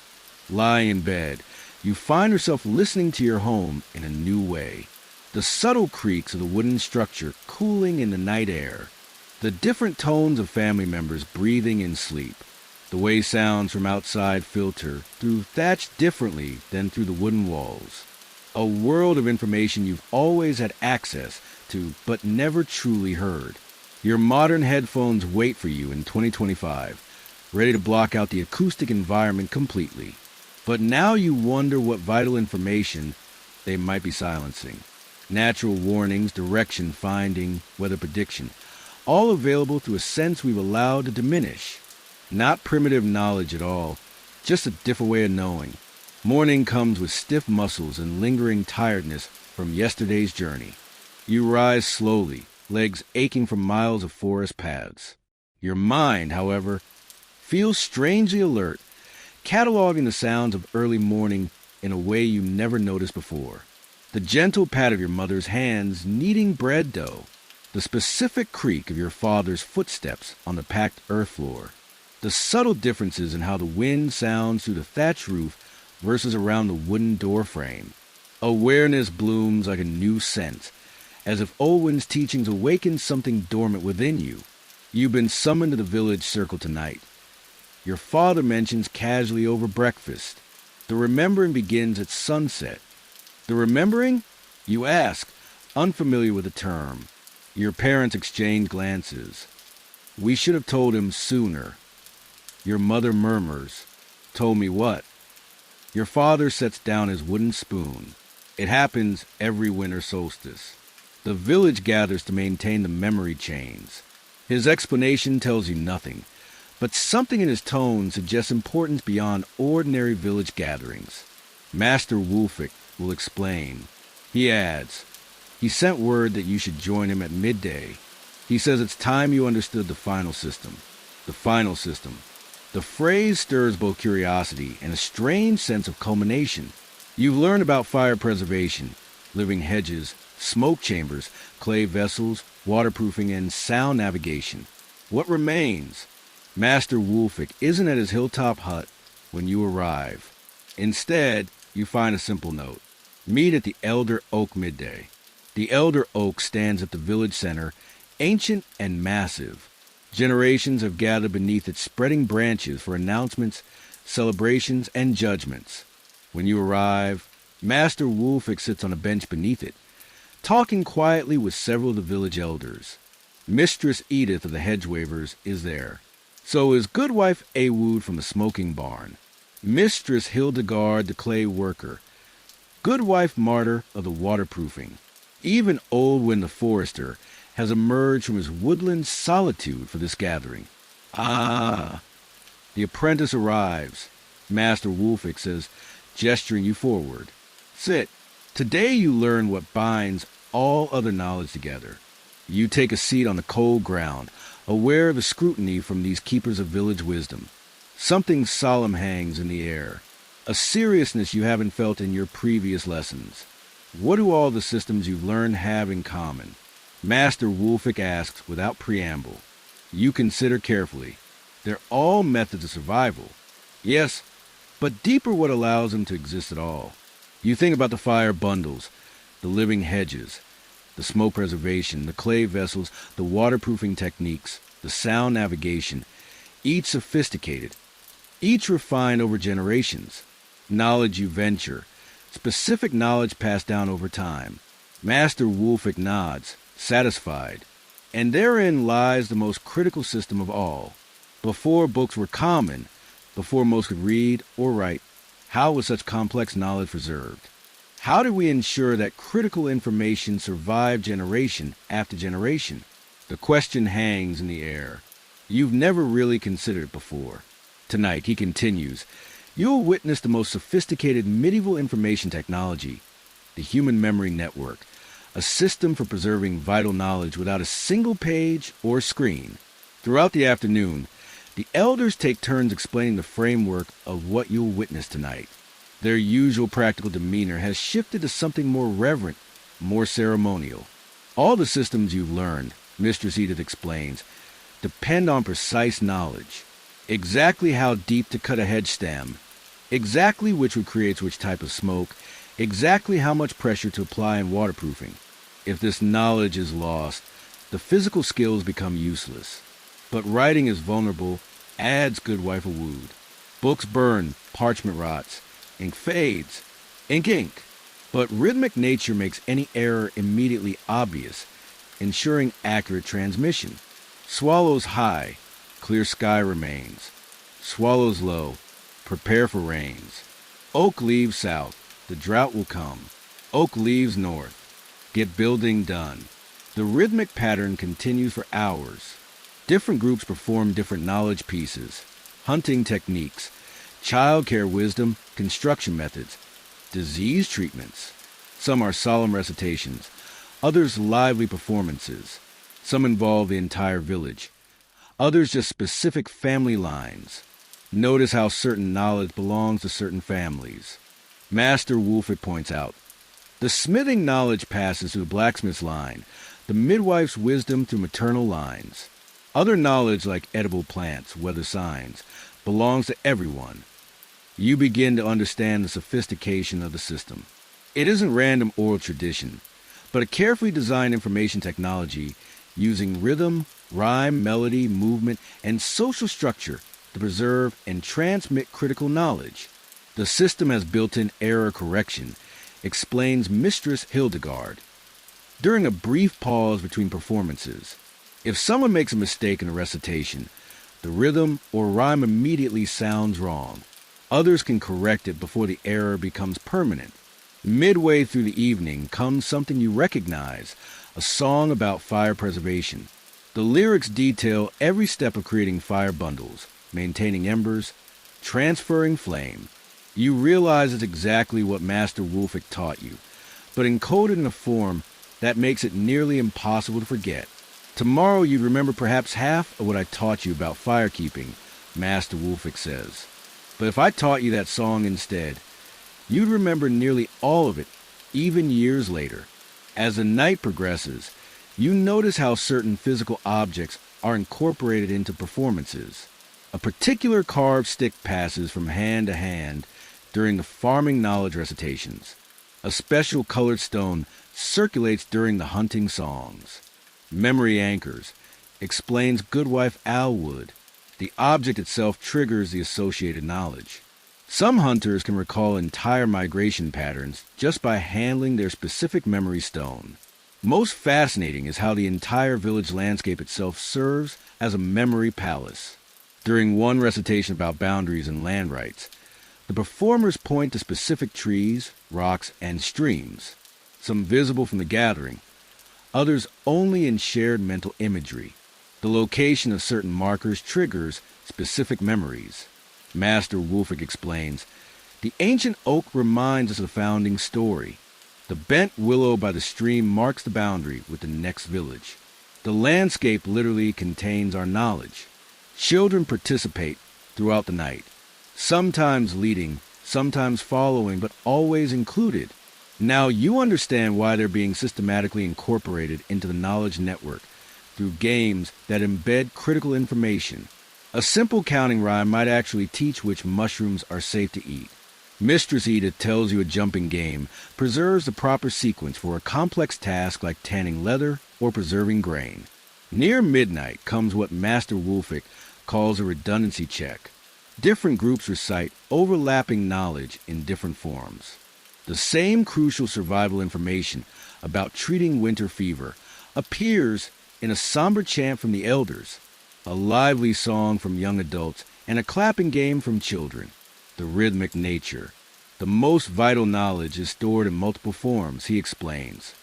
lying in bed, you find yourself listening to your home in a new way. The subtle creaks of the wooden structure cooling in the night air. The different tones of family members breathing in sleep. The way sounds from outside filter through thatch differently than through the wooden walls. A world of information you've always had access to but never truly heard. Your modern headphones wait for you in 2025, ready to block out the acoustic environment completely. But now you wonder what vital information they might be silencing. Natural warnings, direction finding, weather prediction, all available through a sense we've allowed to diminish. Not primitive knowledge at all, just a different way of knowing. Morning comes with stiff muscles and lingering tiredness from yesterday's journey. You rise slowly, legs aching from miles of forest paths. Your mind, however, feels strangely alert, cataloging the sounds of early morning in a way you never noticed before. The gentle pat of your mother's hands kneading bread dough, the specific creak of your father's footsteps on the packed earth floor, the subtle differences in how the wind sounds through the thatch roof versus around the wooden door frame. Awareness blooms like a new scent, as if Olwen's teachings awaken something dormant within you. You've been summoned to the village circle tonight. Your father mentions casually over breakfast. The remembering begins at sunset. The remembering? You ask, unfamiliar with the term. Your parents exchange glances. We should have told him sooner. Your mother murmurs. Told me what? Your father sets down his wooden spoon. It happens every winter solstice. The village gathers to maintain the memory chains. His explanation tells you nothing, but something in his tone suggests importance beyond ordinary village gatherings. Master Wolfick will explain. He adds, he sent word that you should join him at midday. He says it's time you understood the final system. The final system. The phrase stirs both curiosity and a strange sense of culmination. You've learned about fire preservation, living hedges, smoke chambers, clay vessels, waterproofing, and sound navigation. What remains? Master Wolfick isn't at his hilltop hut when you arrive. Instead, you find a simple note. Meet at the Elder Oak midday. The Elder Oak stands at the village center, ancient and massive. Generations have gathered beneath its spreading branches for announcements, celebrations, and judgments. When you arrive, Master Wolfick sits on a bench beneath it, talking quietly with several of the village elders. Mistress Edith of the Hedge Wavers is there. So is Goodwife Awood from the smoking barn. Mistress Hildegard the clay worker. Goodwife Martyr of the waterproofing. Even Olwen the forester has emerged from his woodland solitude for this gathering. Ah! The apprentice arrives. Master Wolfick says, gesturing you forward. Sit. Today you learn what binds all other knowledge together. You take a seat on the cold ground, aware of the scrutiny from these keepers of village wisdom. Something solemn hangs in the air, a seriousness you haven't felt in your previous lessons. What do all the systems you've learned have in common? Master Wolfick asks without preamble. You consider carefully. They're all methods of survival. Yes, but deeper what allows them to exist at all. You think about the fire bundles, the living hedges, the smoke preservation, the clay vessels, the waterproofing techniques, the sound navigation, each sophisticated, each refined over generations. Knowledge you venture, specific knowledge passed down over time. Master Wolfick nods, satisfied. And therein lies the most critical system of all. Before books were common, before most could read or write, how was such complex knowledge preserved? How did we ensure that critical information survived generation after generation? The question hangs in the air. You've never really considered it before. Tonight, he continues, you'll witness the most sophisticated medieval information technology, the human memory network, a system for preserving vital knowledge without a single page or screen. Throughout the afternoon, the elders take turns explaining the framework of what you'll witness tonight. Their usual practical demeanor has shifted to something more reverent, more ceremonial. All the systems you've learned, Mistress Edith explains, depend on precise knowledge. Exactly how deep to cut a hedge stem, exactly which wood creates which type of smoke, exactly how much pressure to apply in waterproofing. If this knowledge is lost, the physical skills become useless. But writing is vulnerable, adds Goodwife Awood. Books burn, parchment rots, ink fades, ink. But rhythmic nature makes any error immediately obvious, ensuring accurate transmission. Swallows high, clear sky remains. Swallows low, prepare for rains. Oak leaves south, the drought will come. Oak leaves north, get building done. The rhythmic pattern continues for hours. Different groups perform different knowledge pieces, hunting techniques, childcare wisdom, construction methods, disease treatments. Some are solemn recitations, others lively performances. Some involve the entire village, others just specific family lines. Notice how certain knowledge belongs to certain families. Master Wolfik points out, the smithing knowledge passes through the blacksmith's line, the midwife's wisdom through maternal lines. Other knowledge like edible plants, weather signs, belongs to everyone. You begin to understand the sophistication of the system. It isn't random oral tradition, but a carefully designed information technology using rhythm, rhyme, melody, movement, and social structure to preserve and transmit critical knowledge. The system has built-in error correction, explains Mistress Hildegard. During a brief pause between performances, if someone makes a mistake in a recitation, the rhythm or rhyme immediately sounds wrong. Others can correct it before the error becomes permanent. Midway through the evening comes something you recognize, a song about fire preservation. The lyrics detail every step of creating fire bundles, maintaining embers, transferring flame. You realize it's exactly what Master Wolfik taught you, but encoded in a form that makes it nearly impossible to forget. Tomorrow you'd remember perhaps half of what I taught you about firekeeping, Master Wolfik says. But if I taught you that song instead, you'd remember nearly all of it, even years later. As the night progresses, you notice how certain physical objects are incorporated into performances. A particular carved stick passes from hand to hand during the farming knowledge recitations. A special colored stone circulates during the hunting songs. Memory anchors, explains Goodwife Alwood. The object itself triggers the associated knowledge. Some hunters can recall entire migration patterns just by handling their specific memory stone. Most fascinating is how the entire village landscape itself serves as a memory palace. During one recitation about boundaries and land rights, the performers point to specific trees, rocks, and streams, some visible from the gathering, others only in shared mental imagery. The location of certain markers triggers specific memories. Master Wolfik explains, the ancient oak reminds us of the founding story. The bent willow by the stream marks the boundary with the next village. The landscape literally contains our knowledge. Children participate throughout the night, sometimes leading, sometimes following, but always included. Now you understand why they're being systematically incorporated into the knowledge network through games that embed critical information. A simple counting rhyme might actually teach which mushrooms are safe to eat. Mistress Edith tells you a jumping game preserves the proper sequence for a complex task like tanning leather or preserving grain. Near midnight comes what Master Wolfik calls a redundancy check. Different groups recite overlapping knowledge in different forms. The same crucial survival information about treating winter fever appears in a somber chant from the elders, a lively song from young adults, and a clapping game from children. The rhythmic nature. The most vital knowledge is stored in multiple forms, he explains.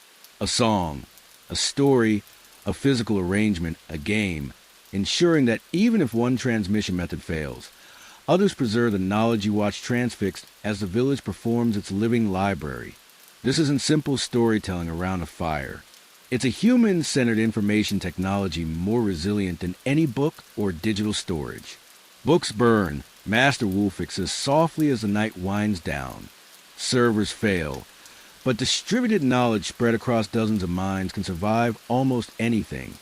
A song, a story, a physical arrangement, a game, ensuring that even if one transmission method fails, others preserve the knowledge you watch transfixed as the village performs its living library. This isn't simple storytelling around a fire. It's a human-centered information technology more resilient than any book or digital storage. Books burn, Master Wolfik says softly as the night winds down. Servers fail, but distributed knowledge spread across dozens of minds can survive almost anything.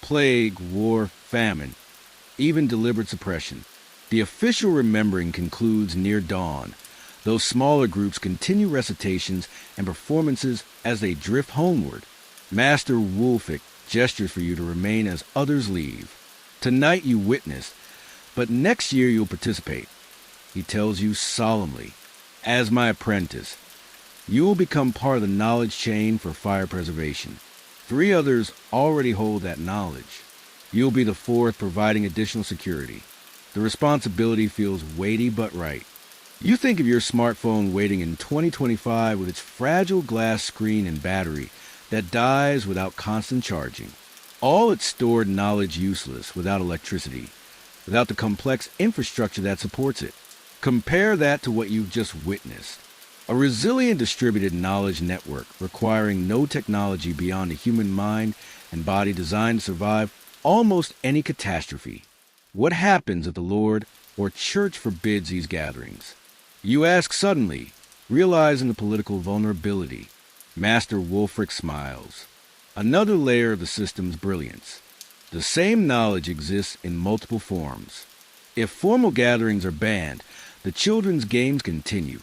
Plague, war, famine, even deliberate suppression. The official remembering concludes near dawn, though smaller groups continue recitations and performances as they drift homeward. Master Wolfik gestures for you to remain as others leave. Tonight you witnessed, but next year you'll participate. He tells you solemnly, as my apprentice, you will become part of the knowledge chain for fire preservation. 3 others already hold that knowledge. You'll be the fourth, providing additional security. The responsibility feels weighty but right. You think of your smartphone waiting in 2025 with its fragile glass screen and battery that dies without constant charging. All its stored knowledge useless without electricity, without the complex infrastructure that supports it. Compare that to what you've just witnessed. A resilient distributed knowledge network requiring no technology beyond the human mind and body designed to survive almost any catastrophe. What happens if the Lord or church forbids these gatherings? You ask suddenly, realizing the political vulnerability. Master Wulfric smiles. Another layer of the system's brilliance. The same knowledge exists in multiple forms. If formal gatherings are banned, the children's games continue,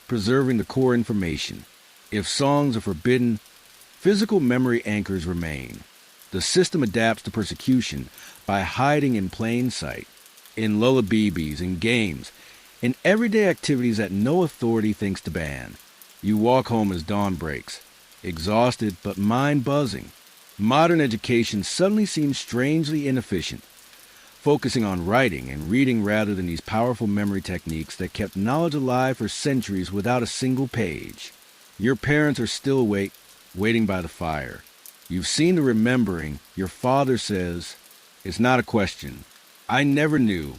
preserving the core information. If songs are forbidden, physical memory anchors remain. The system adapts to persecution by hiding in plain sight, in lullabies, in games, in everyday activities that no authority thinks to ban. You walk home as dawn breaks, exhausted but mind buzzing. Modern education suddenly seems strangely inefficient, focusing on writing and reading rather than these powerful memory techniques that kept knowledge alive for centuries without a single page. Your parents are still awake, waiting by the fire. You've seen the remembering. Your father says, "It's not a question. I never knew."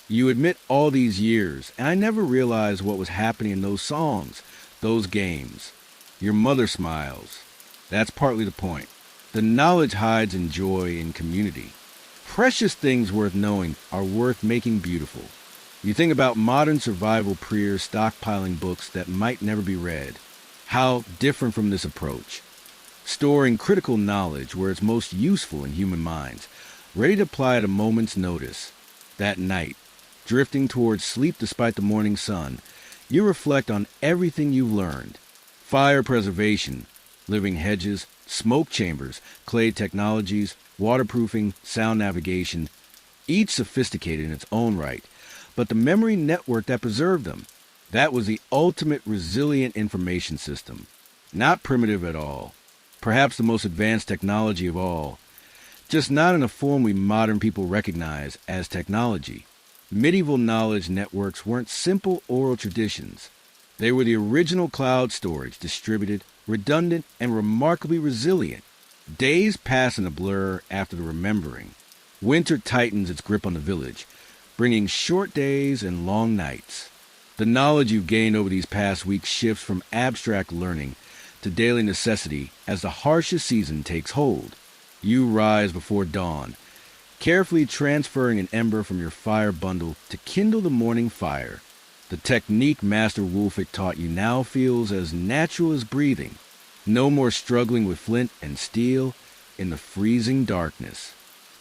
You admit all these years, and I never realized what was happening in those songs, those games. Your mother smiles. That's partly the point. The knowledge hides in joy and community. Precious things worth knowing are worth making beautiful. You think about modern survival prayers stockpiling books that might never be read. How different from this approach. Storing critical knowledge where it's most useful in human minds, ready to apply at a moment's notice. That night, drifting towards sleep despite the morning sun, you reflect on everything you've learned. Fire preservation, living hedges, smoke chambers, clay technologies, waterproofing, sound navigation, each sophisticated in its own right, but the memory network that preserved them, that was the ultimate resilient information system. Not primitive at all. Perhaps the most advanced technology of all, just not in a form we modern people recognize as technology. Medieval knowledge networks weren't simple oral traditions. They were the original cloud storage, distributed, redundant, and remarkably resilient. Days pass in a blur after the remembering. Winter tightens its grip on the village, bringing short days and long nights. The knowledge you've gained over these past weeks shifts from abstract learning to daily necessity as the harshest season takes hold. You rise before dawn, carefully transferring an ember from your fire bundle to kindle the morning fire. The technique Master Wulfric taught you now feels as natural as breathing. No more struggling with flint and steel in the freezing darkness.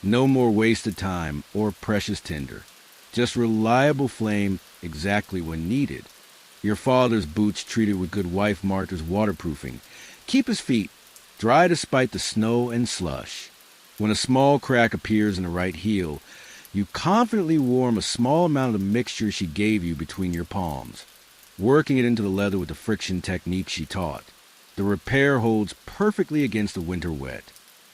No more wasted time or precious tinder. Just reliable flame exactly when needed. Your father's boots treated with good wife marked as waterproofing. Keep his feet dry despite the snow and slush. When a small crack appears in the right heel, you confidently warm a small amount of the mixture she gave you between your palms, working it into the leather with the friction technique she taught. The repair holds perfectly against the winter wet.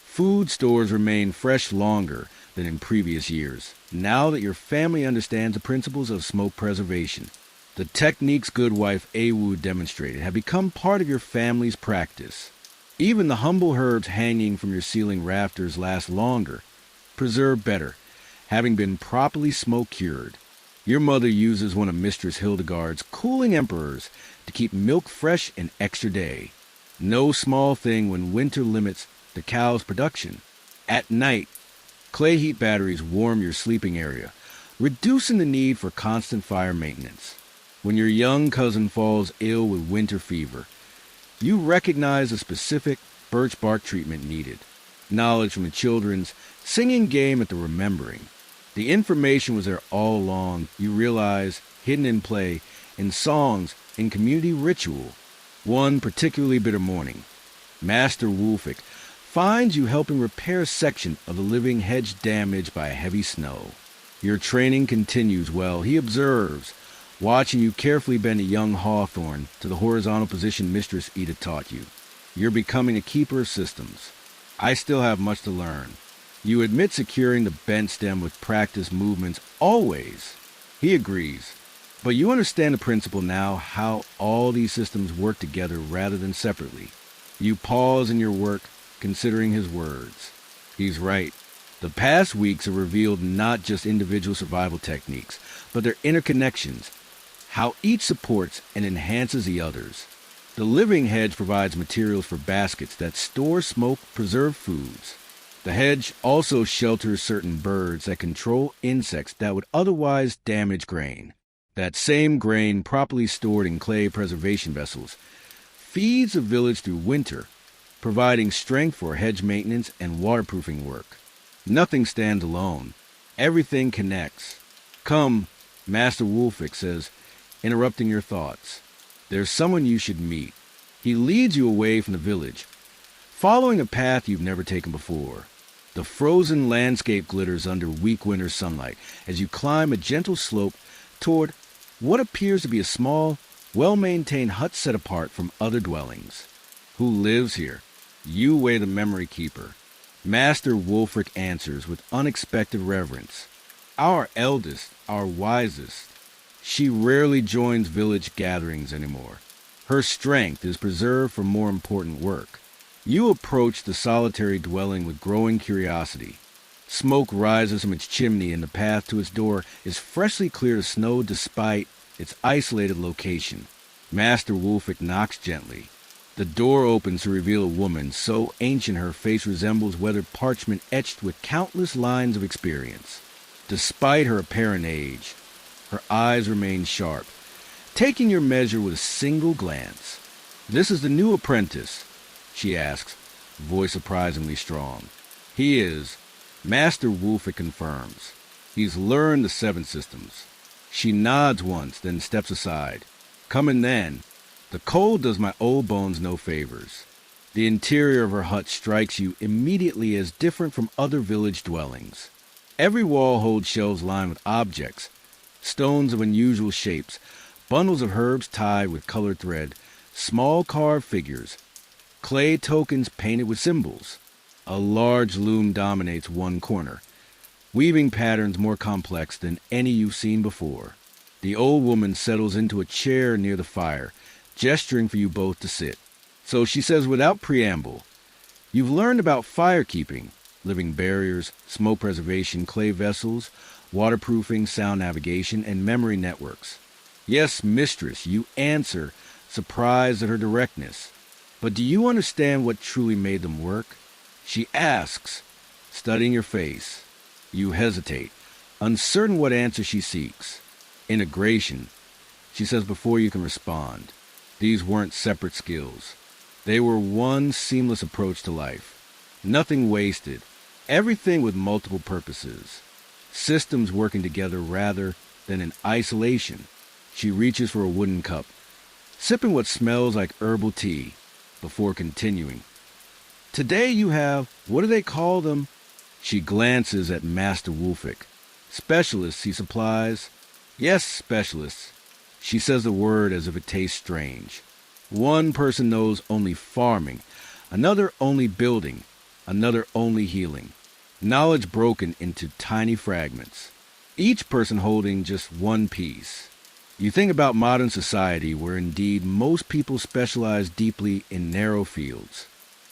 Food stores remain fresh longer than in previous years, now that your family understands the principles of smoke preservation. The techniques good wife Awu demonstrated have become part of your family's practice. Even the humble herbs hanging from your ceiling rafters last longer, preserved better, having been properly smoke-cured. Your mother uses one of Mistress Hildegard's cooling embers to keep milk fresh an extra day. No small thing when winter limits the cow's production. At night, clay heat batteries warm your sleeping area, reducing the need for constant fire maintenance. When your young cousin falls ill with winter fever, you recognize the specific birch bark treatment needed. Knowledge from the children's singing game at the remembering. The information was there all along, you realize, hidden in play, in songs, in community ritual. One particularly bitter morning, Master Wulfric finds you helping repair a section of the living hedge damaged by heavy snow. Your training continues while he observes, watching you carefully bend a young hawthorn to the horizontal position Mistress Eda taught you. You're becoming a keeper of systems. I still have much to learn. You admit securing the bent stem with practice movements always. He agrees. But you understand the principle now, how all these systems work together rather than separately. You pause in your work, considering his words. He's right. The past weeks have revealed not just individual survival techniques, but their interconnections, how each supports and enhances the others. The living hedge provides materials for baskets that store smoke, preserve foods. The hedge also shelters certain birds that control insects that would otherwise damage grain. That same grain, properly stored in clay preservation vessels, feeds the village through winter, providing strength for hedge maintenance and waterproofing work. Nothing stands alone. Everything connects. Come, Master Wolfick says, interrupting your thoughts. There's someone you should meet. He leads you away from the village, following a path you've never taken before. The frozen landscape glitters under weak winter sunlight as you climb a gentle slope toward what appears to be a small, well-maintained hut set apart from other dwellings. Who lives here? You weigh the memory keeper. Master Wolfric answers with unexpected reverence. Our eldest, our wisest. She rarely joins village gatherings anymore. Her strength is preserved for more important work. You approach the solitary dwelling with growing curiosity. Smoke rises from its chimney and the path to its door is freshly cleared of snow despite its isolated location. Master Wolfick knocks gently. The door opens to reveal a woman so ancient her face resembles weathered parchment etched with countless lines of experience. Despite her apparent age, her eyes remain sharp, taking your measure with a single glance. "This is the new apprentice?" she asks, voice surprisingly strong. "He is," Master Wolfick confirms. "He's learned the 7 systems." She nods once, then steps aside. "Coming then. The cold does my old bones no favors." The interior of her hut strikes you immediately as different from other village dwellings. Every wall holds shelves lined with objects, stones of unusual shapes, bundles of herbs tied with colored thread, small carved figures, clay tokens painted with symbols. A large loom dominates one corner, weaving patterns more complex than any you've seen before. The old woman settles into a chair near the fire, gesturing for you both to sit. So she says without preamble, "You've learned about firekeeping, living barriers, smoke preservation, clay vessels, waterproofing, sound navigation, and memory networks." "Yes, mistress," you answer, surprised at her directness. "But do you understand what truly made them work?" She asks, studying your face. You hesitate, uncertain what answer she seeks. "Integration," she says before you can respond. These weren't separate skills. They were one seamless approach to life. Nothing wasted. Everything with multiple purposes. Systems working together rather than in isolation. She reaches for a wooden cup, sipping what smells like herbal tea, before continuing. "Today you have, what do they call them?" She glances at Master Wolfick. "Specialists," he supplies. "Yes, specialists." She says the word as if it tastes strange. One person knows only farming, another only building, another only healing. Knowledge broken into tiny fragments, each person holding just one piece. You think about modern society where indeed most people specialize deeply in narrow fields.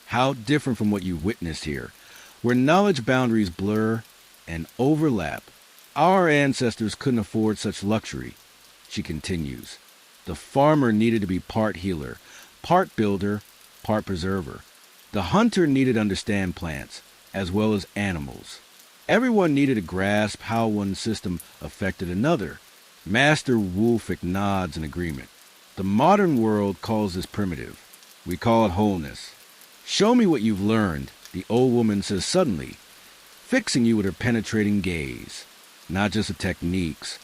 How different from what you witnessed here, where knowledge boundaries blur and overlap. Our ancestors couldn't afford such luxury. She continues. The farmer needed to be part healer, part builder, part preserver. The hunter needed to understand plants, as well as animals. Everyone needed to grasp how one system affected another. Master Wolfick nods in agreement. The modern world calls this primitive. We call it wholeness. "Show me what you've learned," the old woman says suddenly, fixing you with her penetrating gaze. Not just the techniques,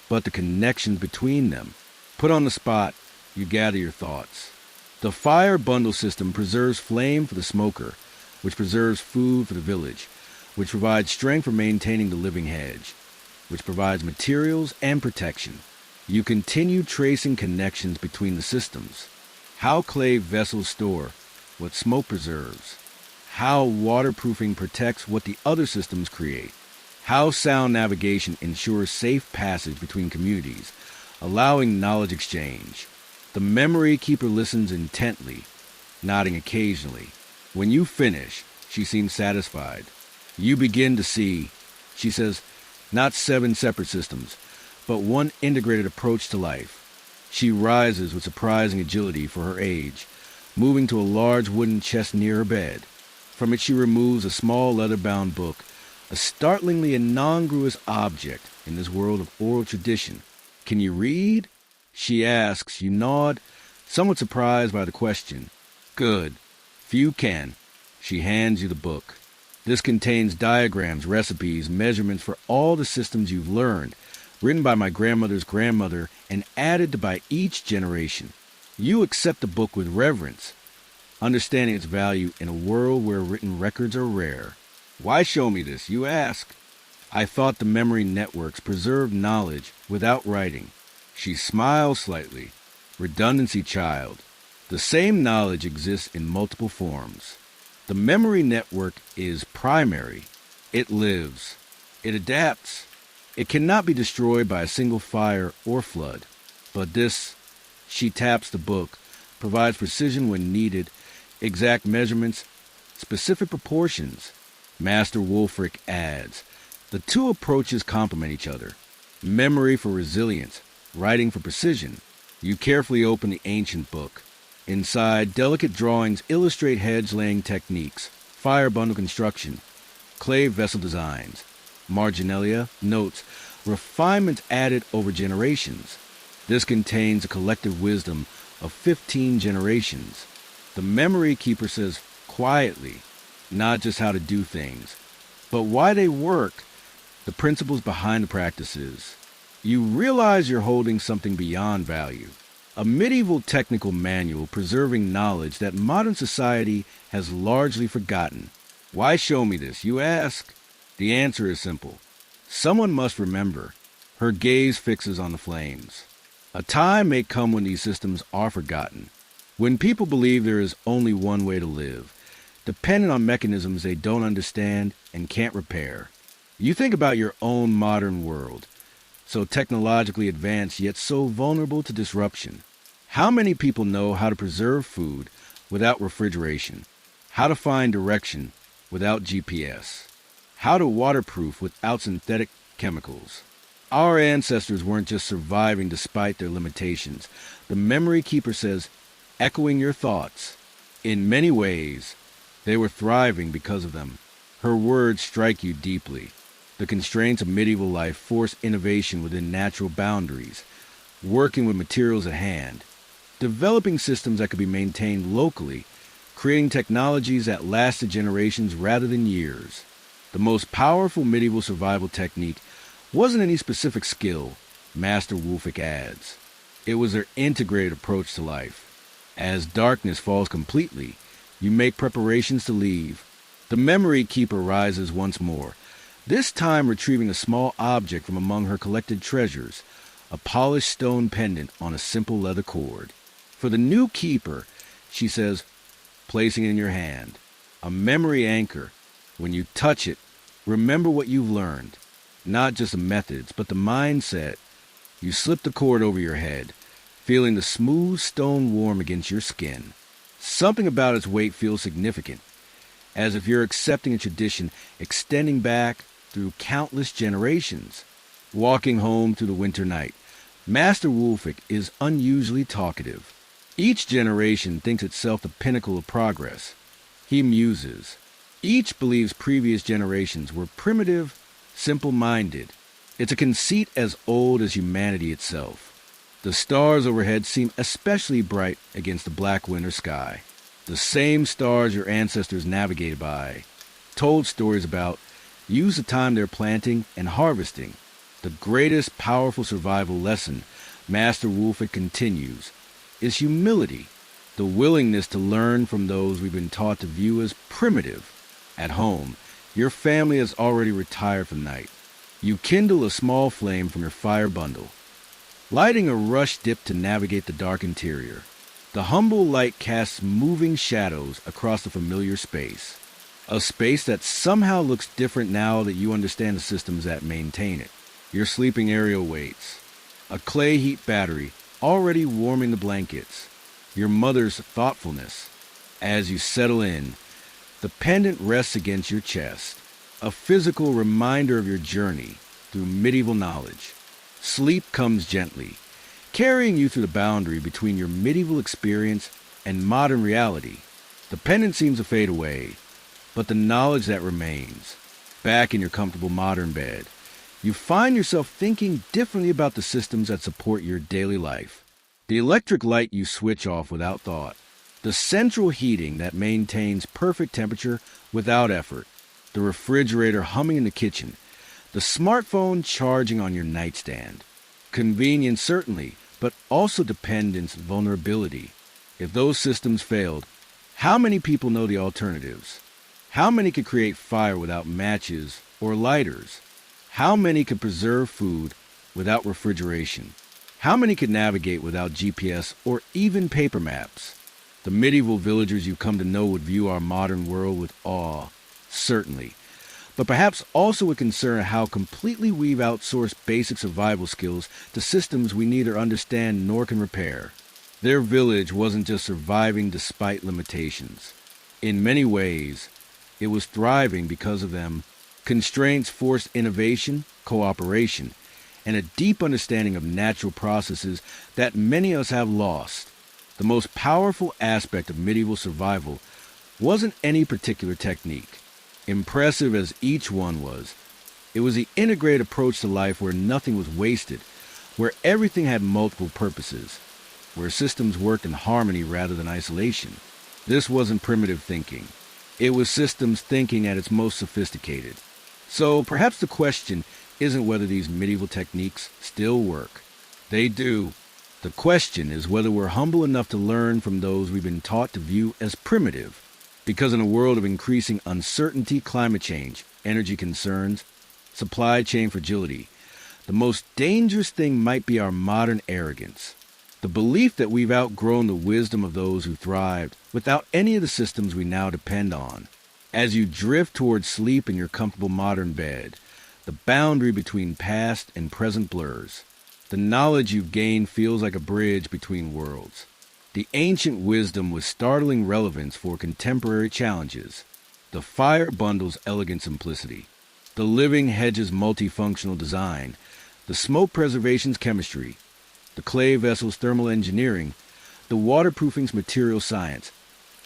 but the connections between them. Put on the spot, you gather your thoughts. The fire bundle system preserves flame for the smoker, which preserves food for the village, which provides strength for maintaining the living hedge, which provides materials and protection. You continue tracing connections between the systems. How clay vessels store, what smoke preserves, how waterproofing protects what the other systems create, how sound navigation ensures safe passage between communities, allowing knowledge exchange. The memory keeper listens intently, nodding occasionally. When you finish, she seems satisfied. You begin to see, she says, not 7 separate systems, but one integrated approach to life. She rises with surprising agility for her age, moving to a large wooden chest near her bed. From it she removes a small leather-bound book, a startlingly incongruous object in this world of oral tradition. Can you read? She asks. You nod, somewhat surprised by the question. Good. Few can. She hands you the book. This contains diagrams, recipes, measurements for all the systems you've learned, written by my grandmother's grandmother and added by each generation. You accept the book with reverence, understanding its value in a world where written records are rare. Why show me this, you ask? I thought the memory networks preserved knowledge without writing. She smiles slightly. Redundancy, child. The same knowledge exists in multiple forms. The memory network is primary. It lives. It adapts. It cannot be destroyed by a single fire or flood. But this, she taps the book, provides precision when needed, exact measurements, specific proportions. Master Wulfric adds, the two approaches complement each other. Memory for resilience, writing for precision. You carefully open the ancient book. Inside, delicate drawings illustrate hedge-laying techniques, fire bundle construction, clay vessel designs. Marginalia notes refinements added over generations. This contains a collective wisdom of 15 generations. The memory keeper says quietly, not just how to do things, but why they work, the principles behind the practices. You realize you're holding something beyond value. A medieval technical manual preserving knowledge that modern society has largely forgotten. Why show me this, you ask? The answer is simple. Someone must remember. Her gaze fixes on the flames. A time may come when these systems are forgotten, when people believe there is only one way to live, dependent on mechanisms they don't understand and can't repair. You think about your own modern world, so technologically advanced yet so vulnerable to disruption. How many people know how to preserve food without refrigeration, how to find direction without GPS, how to waterproof without synthetic chemicals? Our ancestors weren't just surviving despite their limitations. The memory keeper says, echoing your thoughts, in many ways, they were thriving because of them. Her words strike you deeply. The constraints of medieval life force innovation within natural boundaries, working with materials at hand, developing systems that could be maintained locally, creating technologies that lasted generations rather than years. The most powerful medieval survival technique wasn't any specific skill, Master Wulfric adds. It was their integrated approach to life. As darkness falls completely, you make preparations to leave. The memory keeper rises once more, this time retrieving a small object from among her collected treasures, a polished stone pendant on a simple leather cord. For the new keeper, she says, placing it in your hand, a memory anchor. When you touch it, remember what you've learned, not just the methods, but the mindset. You slip the cord over your head, feeling the smooth stone warm against your skin. Something about its weight feels significant, as if you're accepting a tradition extending back through countless generations. Walking home through the winter night, Master Wulfric is unusually talkative. Each generation thinks itself the pinnacle of progress. He muses. Each believes previous generations were primitive, simple-minded. It's a conceit as old as humanity itself. The stars overhead seem especially bright against the black winter sky. The same stars your ancestors navigated by, told stories about, used the time they're planting and harvesting. The greatest powerful survival lesson, Master Wulfric continues, is humility, the willingness to learn from those we've been taught to view as primitive. At home, your family has already retired for the night. You kindle a small flame from your fire bundle, lighting a rush dip to navigate the dark interior. The humble light casts moving shadows across the familiar space. A space that somehow looks different now that you understand the systems that maintain it. Your sleeping area waits. A clay heat battery already warming the blankets. Your mother's thoughtfulness. As you settle in, the pendant rests against your chest, a physical reminder of your journey through medieval knowledge. Sleep comes gently, carrying you through the boundary between your medieval experience and modern reality. The pendant seems to fade away, but the knowledge that remains, back in your comfortable modern bed, you find yourself thinking differently about the systems that support your daily life. The electric light you switch off without thought. The central heating that maintains perfect temperature without effort. The refrigerator humming in the kitchen. The smartphone charging on your nightstand. Convenience certainly, but also dependence, vulnerability. If those systems failed, how many people know the alternatives? How many could create fire without matches or lighters? How many could preserve food without refrigeration? How many could navigate without GPS or even paper maps? The medieval villagers you come to know would view our modern world with awe, certainly, but perhaps also with concern how completely we've outsourced basic survival skills to systems we neither understand nor can repair. Their village wasn't just surviving despite limitations. In many ways, it was thriving because of them. Constraints forced innovation, cooperation, and a deep understanding of natural processes that many of us have lost. The most powerful aspect of medieval survival wasn't any particular technique. Impressive as each one was, it was the integrated approach to life where nothing was wasted, where everything had multiple purposes, where systems worked in harmony rather than isolation. This wasn't primitive thinking. It was systems thinking at its most sophisticated. So perhaps the question isn't whether these medieval techniques still work. They do. The question is whether we're humble enough to learn from those we've been taught to view as primitive. Because in a world of increasing uncertainty, climate change, energy concerns, supply chain fragility, the most dangerous thing might be our modern arrogance. The belief that we've outgrown the wisdom of those who thrived without any of the systems we now depend on. As you drift towards sleep in your comfortable modern bed, the boundary between past and present blurs. The knowledge you've gained feels like a bridge between worlds. The ancient wisdom with startling relevance for contemporary challenges. The fire bundle's elegant simplicity. The living hedge's multifunctional design. The smoke preservation's chemistry. The clay vessel's thermal engineering. The waterproofing's material science.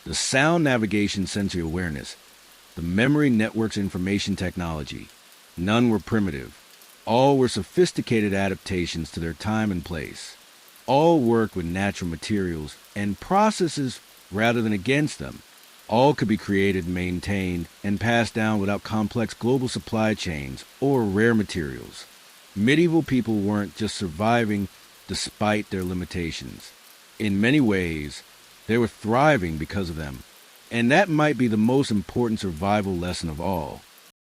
The sound navigation's sensory awareness. The memory network's information technology. None were primitive. All were sophisticated adaptations to their time and place. All worked with natural materials and processes rather than against them. All could be created, maintained, and passed down without complex global supply chains or rare materials. Medieval people weren't just surviving despite their limitations. In many ways, they were thriving because of them. And that might be the most important survival lesson of all.